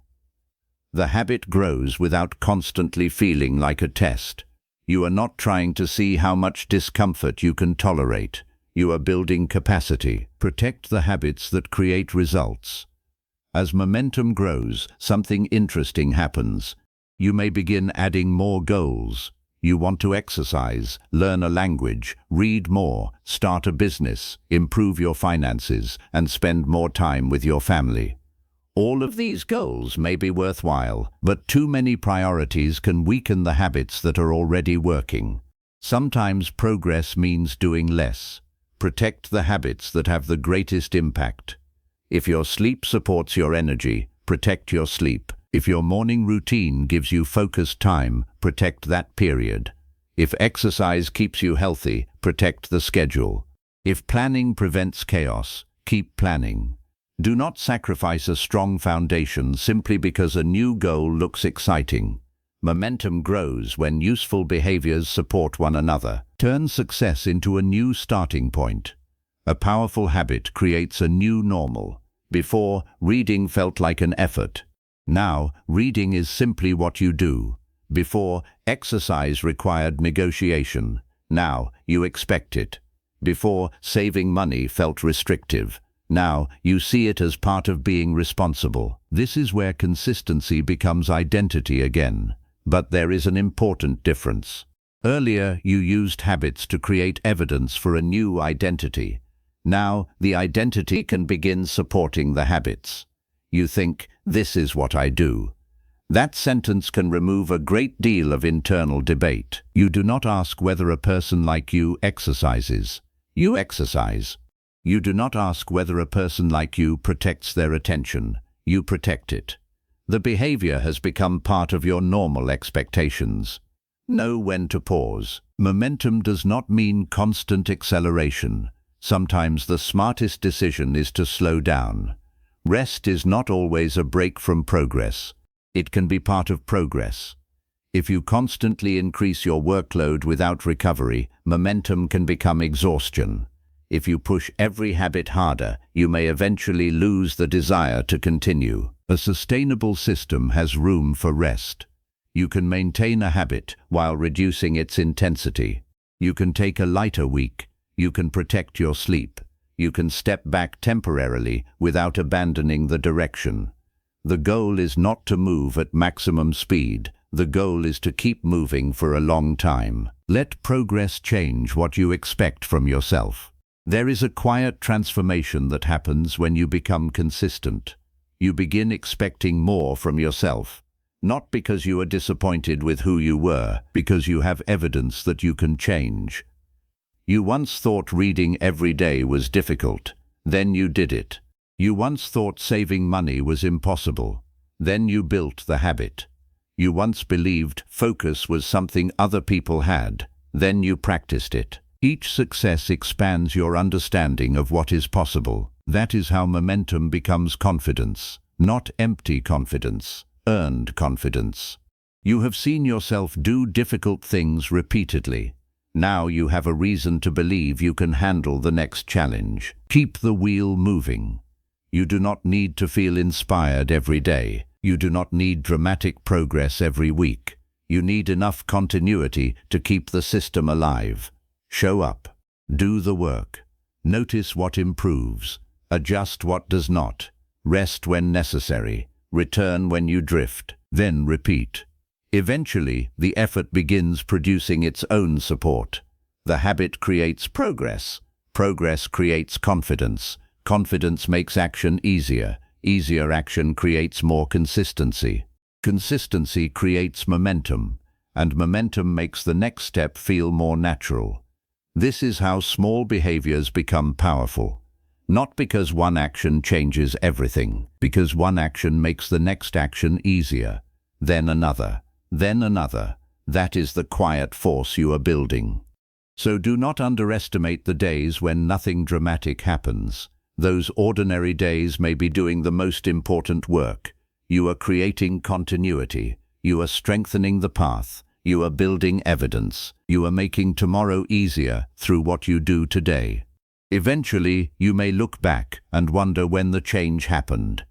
The habit grows without constantly feeling like a test. You are not trying to see how much discomfort you can tolerate. You are building capacity. Protect the habits that create results. As momentum grows, something interesting happens. You may begin adding more goals. You want to exercise, learn a language, read more, start a business, improve your finances, and spend more time with your family. All of these goals may be worthwhile, but too many priorities can weaken the habits that are already working. Sometimes progress means doing less. Protect the habits that have the greatest impact. If your sleep supports your energy, protect your sleep. If your morning routine gives you focused time, protect that period. If exercise keeps you healthy, protect the schedule. If planning prevents chaos, keep planning. Do not sacrifice a strong foundation simply because a new goal looks exciting. Momentum grows when useful behaviors support one another. Turn success into a new starting point. A powerful habit creates a new normal. Before, reading felt like an effort. Now, reading is simply what you do. Before, exercise required negotiation. Now, you expect it. Before, saving money felt restrictive. Now, you see it as part of being responsible. This is where consistency becomes identity again. But there is an important difference. Earlier, you used habits to create evidence for a new identity. Now, the identity can begin supporting the habits. You think, "This is what I do." That sentence can remove a great deal of internal debate. You do not ask whether a person like you exercises. You exercise. You do not ask whether a person like you protects their attention. You protect it. The behavior has become part of your normal expectations. Know when to pause. Momentum does not mean constant acceleration. Sometimes the smartest decision is to slow down. Rest is not always a break from progress. It can be part of progress. If you constantly increase your workload without recovery, momentum can become exhaustion. If you push every habit harder, you may eventually lose the desire to continue. A sustainable system has room for rest. You can maintain a habit while reducing its intensity. You can take a lighter week. You can protect your sleep. You can step back temporarily without abandoning the direction. The goal is not to move at maximum speed. The goal is to keep moving for a long time. Let progress change what you expect from yourself. There is a quiet transformation that happens when you become consistent. You begin expecting more from yourself, not because you are disappointed with who you were, because you have evidence that you can change. You once thought reading every day was difficult. Then you did it. You once thought saving money was impossible. Then you built the habit. You once believed focus was something other people had. Then you practiced it. Each success expands your understanding of what is possible. That is how momentum becomes confidence. Not empty confidence, earned confidence. You have seen yourself do difficult things repeatedly. Now you have a reason to believe you can handle the next challenge. Keep the wheel moving. You do not need to feel inspired every day. You do not need dramatic progress every week. You need enough continuity to keep the system alive. Show up. Do the work. Notice what improves. Adjust what does not. Rest when necessary. Return when you drift. Then repeat. Eventually, the effort begins producing its own support. The habit creates progress. Progress creates confidence. Confidence makes action easier. Easier action creates more consistency. Consistency creates momentum, and momentum makes the next step feel more natural. This is how small behaviors become powerful. Not because one action changes everything, because one action makes the next action easier, then another. Then another. That is the quiet force you are building. So do not underestimate the days when nothing dramatic happens. Those ordinary days may be doing the most important work. You are creating continuity. You are strengthening the path. You are building evidence. You are making tomorrow easier through what you do today. Eventually, you may look back and wonder when the change happened.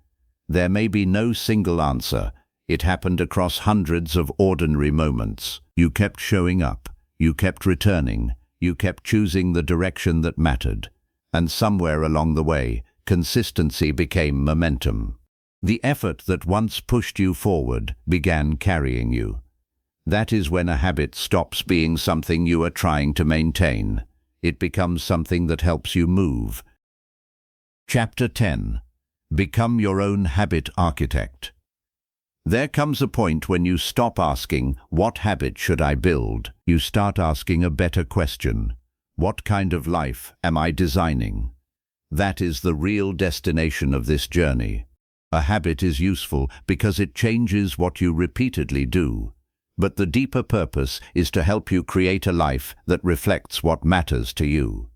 There may be no single answer. It happened across hundreds of ordinary moments. You kept showing up. You kept returning. You kept choosing the direction that mattered. And somewhere along the way, consistency became momentum. The effort that once pushed you forward began carrying you. That is when a habit stops being something you are trying to maintain. It becomes something that helps you move. Chapter 10. Become your own habit architect. There comes a point when you stop asking, "What habit should I build?" You start asking a better question. What kind of life am I designing? That is the real destination of this journey. A habit is useful because it changes what you repeatedly do. But the deeper purpose is to help you create a life that reflects what matters to you.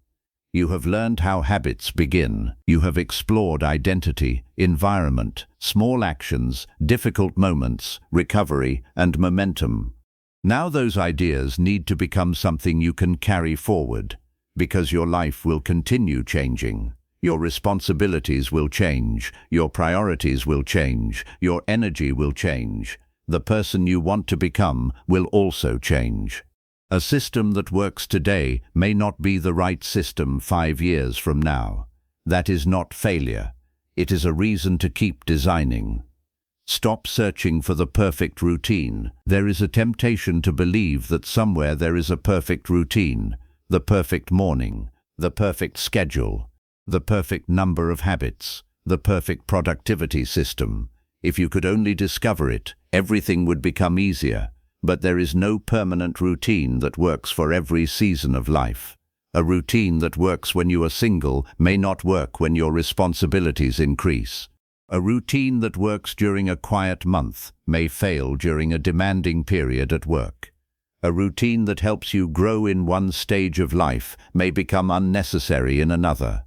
You have learned how habits begin. You have explored identity, environment, small actions, difficult moments, recovery, and momentum. Now those ideas need to become something you can carry forward, because your life will continue changing. Your responsibilities will change, your priorities will change, your energy will change. The person you want to become will also change. A system that works today may not be the right system 5 years from now. That is not failure. It is a reason to keep designing. Stop searching for the perfect routine. There is a temptation to believe that somewhere there is a perfect routine, the perfect morning, the perfect schedule, the perfect number of habits, the perfect productivity system. If you could only discover it, everything would become easier. But there is no permanent routine that works for every season of life. A routine that works when you are single may not work when your responsibilities increase. A routine that works during a quiet month may fail during a demanding period at work. A routine that helps you grow in one stage of life may become unnecessary in another.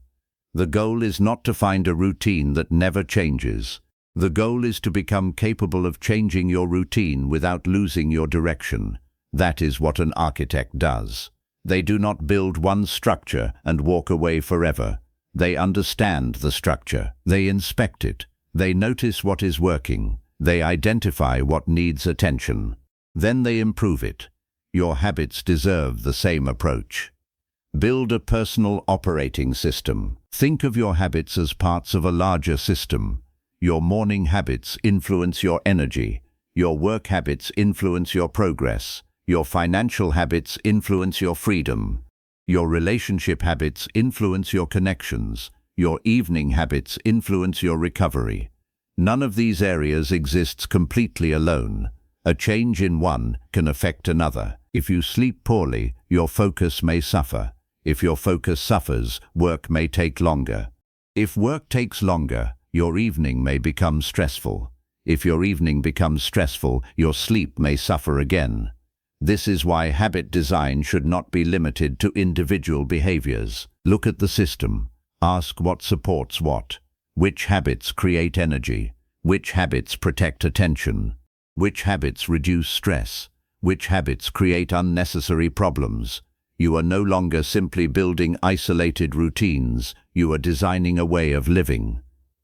The goal is not to find a routine that never changes. The goal is to become capable of changing your routine without losing your direction. That is what an architect does. They do not build one structure and walk away forever. They understand the structure. They inspect it. They notice what is working. They identify what needs attention. Then they improve it. Your habits deserve the same approach. Build a personal operating system. Think of your habits as parts of a larger system. Your morning habits influence your energy. Your work habits influence your progress. Your financial habits influence your freedom. Your relationship habits influence your connections. Your evening habits influence your recovery. None of these areas exists completely alone. A change in one can affect another. If you sleep poorly, your focus may suffer. If your focus suffers, work may take longer. If work takes longer, your evening may become stressful. If your evening becomes stressful, your sleep may suffer again. This is why habit design should not be limited to individual behaviors. Look at the system. Ask what supports what. Which habits create energy? Which habits protect attention? Which habits reduce stress? Which habits create unnecessary problems? You are no longer simply building isolated routines. You are designing a way of living.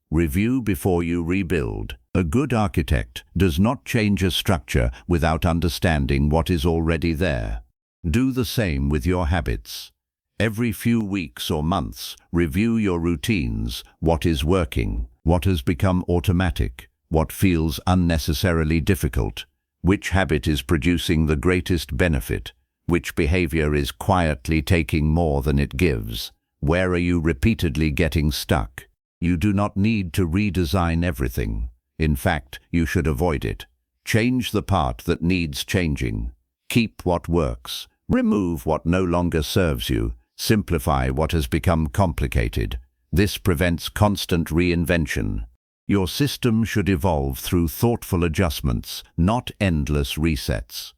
Review before you rebuild. A good architect does not change a structure without understanding what is already there. Do the same with your habits. Every few weeks or months, review your routines. What is working? What has become automatic? What feels unnecessarily difficult? Which habit is producing the greatest benefit? Which behavior is quietly taking more than it gives? Where are you repeatedly getting stuck? You do not need to redesign everything. In fact, you should avoid it. Change the part that needs changing. Keep what works. Remove what no longer serves you. Simplify what has become complicated. This prevents constant reinvention. Your system should evolve through thoughtful adjustments, not endless resets.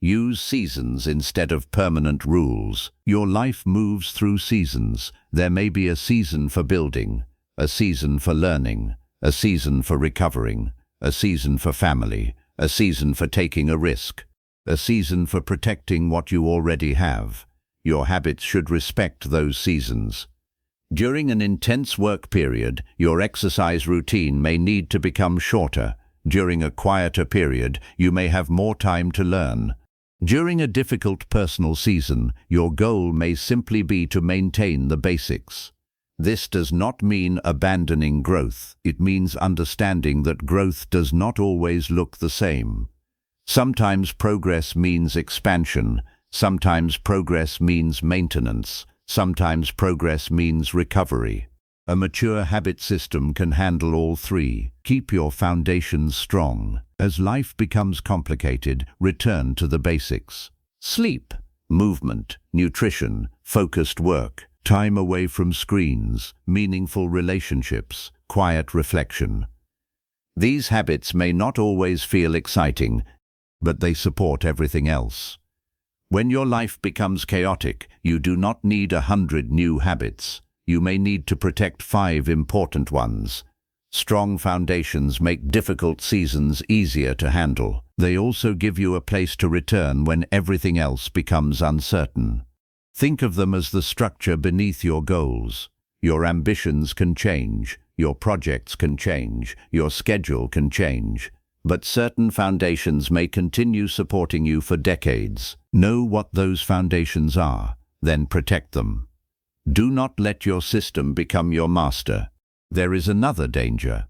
Use seasons instead of permanent rules. Your life moves through seasons. There may be a season for building, a season for learning, a season for recovering, a season for family, a season for taking a risk, a season for protecting what you already have. Your habits should respect those seasons. During an intense work period, your exercise routine may need to become shorter. During a quieter period, you may have more time to learn. During a difficult personal season, your goal may simply be to maintain the basics. This does not mean abandoning growth. It means understanding that growth does not always look the same. Sometimes progress means expansion. Sometimes progress means maintenance. Sometimes progress means recovery. A mature habit system can handle all three. Keep your foundations strong. As life becomes complicated, return to the basics. Sleep, movement, nutrition, focused work, time away from screens, meaningful relationships, quiet reflection. These habits may not always feel exciting, but they support everything else. When your life becomes chaotic, you do not need 100 new habits. You may need to protect 5 important ones. Strong foundations make difficult seasons easier to handle. They also give you a place to return when everything else becomes uncertain. Think of them as the structure beneath your goals. Your ambitions can change, your projects can change, your schedule can change. But certain foundations may continue supporting you for decades. Know what those foundations are, then protect them. Do not let your system become your master. There is another danger.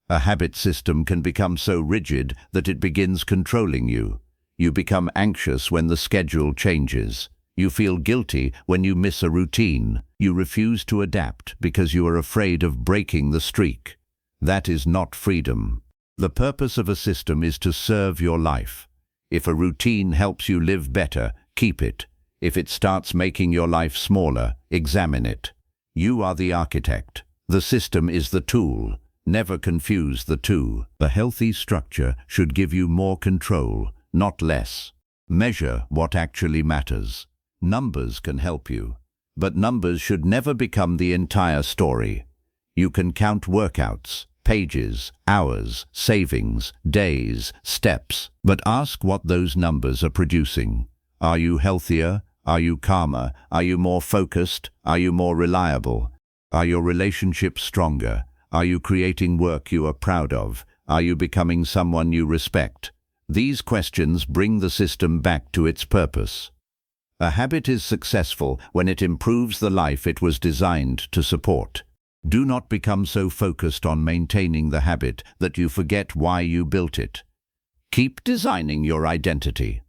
A habit system can become so rigid that it begins controlling you. You become anxious when the schedule changes. You feel guilty when you miss a routine. You refuse to adapt because you are afraid of breaking the streak. That is not freedom. The purpose of a system is to serve your life. If a routine helps you live better, keep it. If it starts making your life smaller, examine it. You are the architect. The system is the tool. Never confuse the two. A healthy structure should give you more control, not less. Measure what actually matters. Numbers can help you, but numbers should never become the entire story. You can count workouts, pages, hours, savings, days, steps, but ask what those numbers are producing. Are you healthier? Are you calmer? Are you more focused? Are you more reliable? Are your relationships stronger? Are you creating work you are proud of? Are you becoming someone you respect? These questions bring the system back to its purpose. A habit is successful when it improves the life it was designed to support. Do not become so focused on maintaining the habit that you forget why you built it. Keep designing your identity.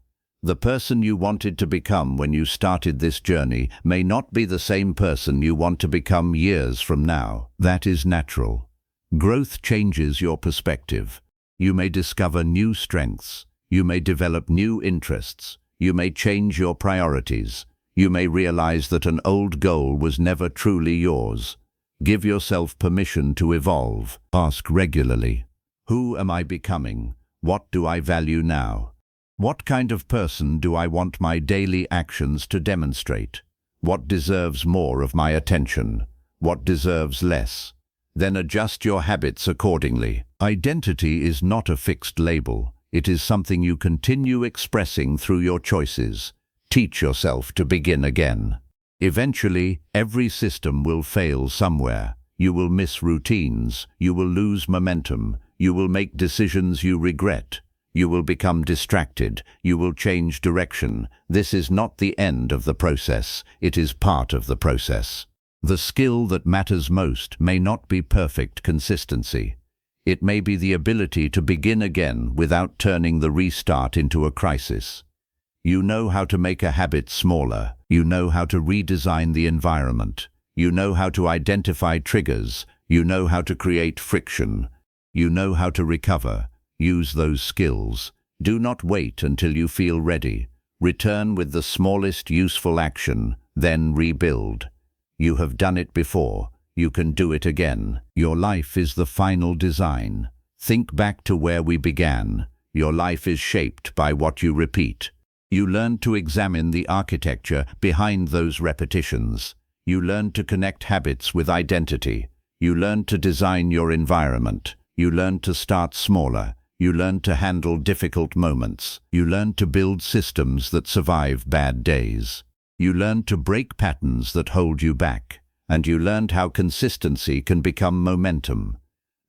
The person you wanted to become when you started this journey may not be the same person you want to become years from now. That is natural. Growth changes your perspective. You may discover new strengths. You may develop new interests. You may change your priorities. You may realize that an old goal was never truly yours. Give yourself permission to evolve. Ask regularly, who am I becoming? What do I value now? What kind of person do I want my daily actions to demonstrate? What deserves more of my attention? What deserves less? Then adjust your habits accordingly. Identity is not a fixed label. It is something you continue expressing through your choices. Teach yourself to begin again. Eventually, every system will fail somewhere. You will miss routines. You will lose momentum. You will make decisions you regret. You will become distracted. You will change direction. This is not the end of the process. It is part of the process. The skill that matters most may not be perfect consistency. It may be the ability to begin again without turning the restart into a crisis. You know how to make a habit smaller. You know how to redesign the environment. You know how to identify triggers. You know how to create friction. You know how to recover. Use those skills. Do not wait until you feel ready. Return with the smallest useful action, then rebuild. You have done it before. You can do it again. Your life is the final design. Think back to where we began. Your life is shaped by what you repeat. You learn to examine the architecture behind those repetitions. You learn to connect habits with identity. You learn to design your environment. You learn to start smaller. You learn to handle difficult moments. You learn to build systems that survive bad days. You learn to break patterns that hold you back. And you learned how consistency can become momentum.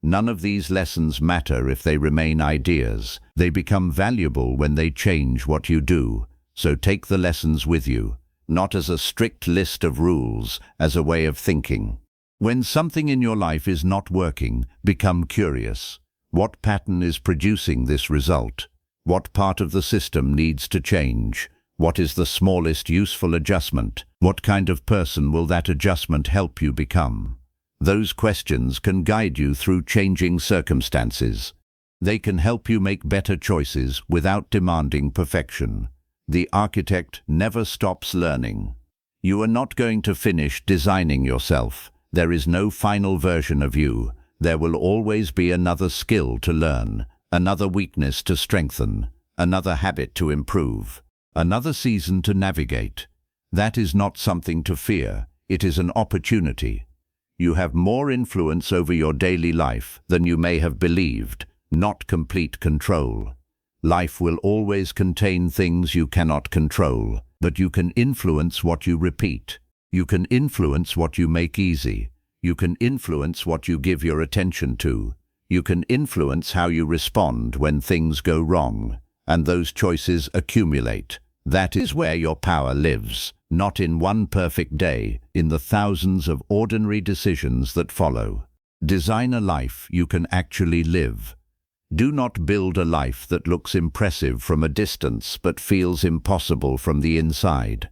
None of these lessons matter if they remain ideas. They become valuable when they change what you do. So take the lessons with you, not as a strict list of rules, as a way of thinking. When something in your life is not working, become curious. What pattern is producing this result? What part of the system needs to change? What is the smallest useful adjustment? What kind of person will that adjustment help you become? Those questions can guide you through changing circumstances. They can help you make better choices without demanding perfection. The architect never stops learning. You are not going to finish designing yourself. There is no final version of you. There will always be another skill to learn, another weakness to strengthen, another habit to improve, another season to navigate. That is not something to fear. It is an opportunity. You have more influence over your daily life than you may have believed, not complete control. Life will always contain things you cannot control, but you can influence what you repeat. You can influence what you make easy. You can influence what you give your attention to. You can influence how you respond when things go wrong, and those choices accumulate. That is where your power lives, not in one perfect day, in the thousands of ordinary decisions that follow. Design a life you can actually live. Do not build a life that looks impressive from a distance but feels impossible from the inside.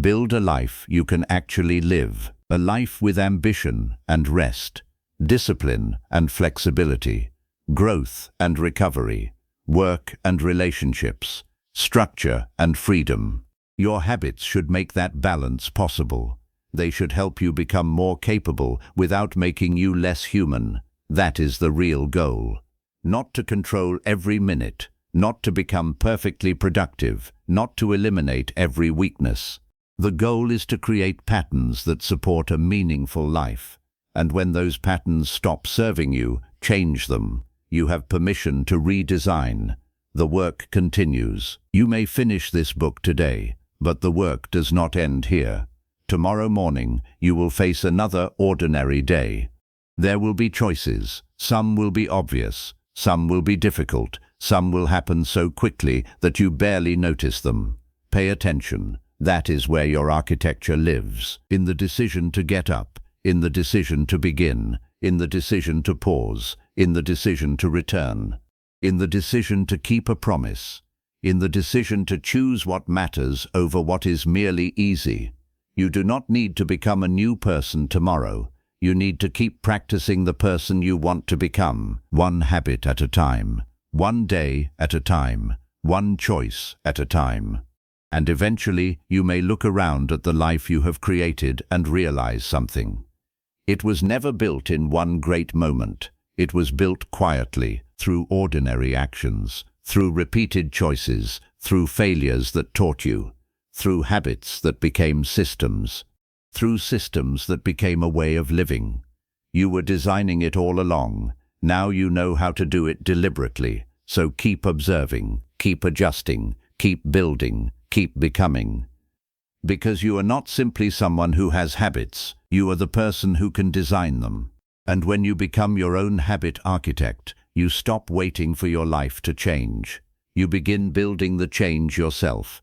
Build a life you can actually live, a life with ambition and rest, discipline and flexibility, growth and recovery, work and relationships, structure and freedom. Your habits should make that balance possible. They should help you become more capable without making you less human. That is the real goal. Not to control every minute, not to become perfectly productive, not to eliminate every weakness. The goal is to create patterns that support a meaningful life. And when those patterns stop serving you, change them. You have permission to redesign. The work continues. You may finish this book today, but the work does not end here. Tomorrow morning, you will face another ordinary day. There will be choices. Some will be obvious. Some will be difficult. Some will happen so quickly that you barely notice them. Pay attention. That is where your architecture lives, in the decision to get up, in the decision to begin, in the decision to pause, in the decision to return, in the decision to keep a promise, in the decision to choose what matters over what is merely easy. You do not need to become a new person tomorrow. You need to keep practicing the person you want to become, one habit at a time, one day at a time, one choice at a time. And eventually, you may look around at the life you have created and realize something. It was never built in one great moment. It was built quietly, through ordinary actions, through repeated choices, through failures that taught you, through habits that became systems, through systems that became a way of living. You were designing it all along. Now you know how to do it deliberately. So keep observing, keep adjusting, keep building, keep becoming. Because you are not simply someone who has habits, you are the person who can design them. And when you become your own habit architect, you stop waiting for your life to change. You begin building the change yourself.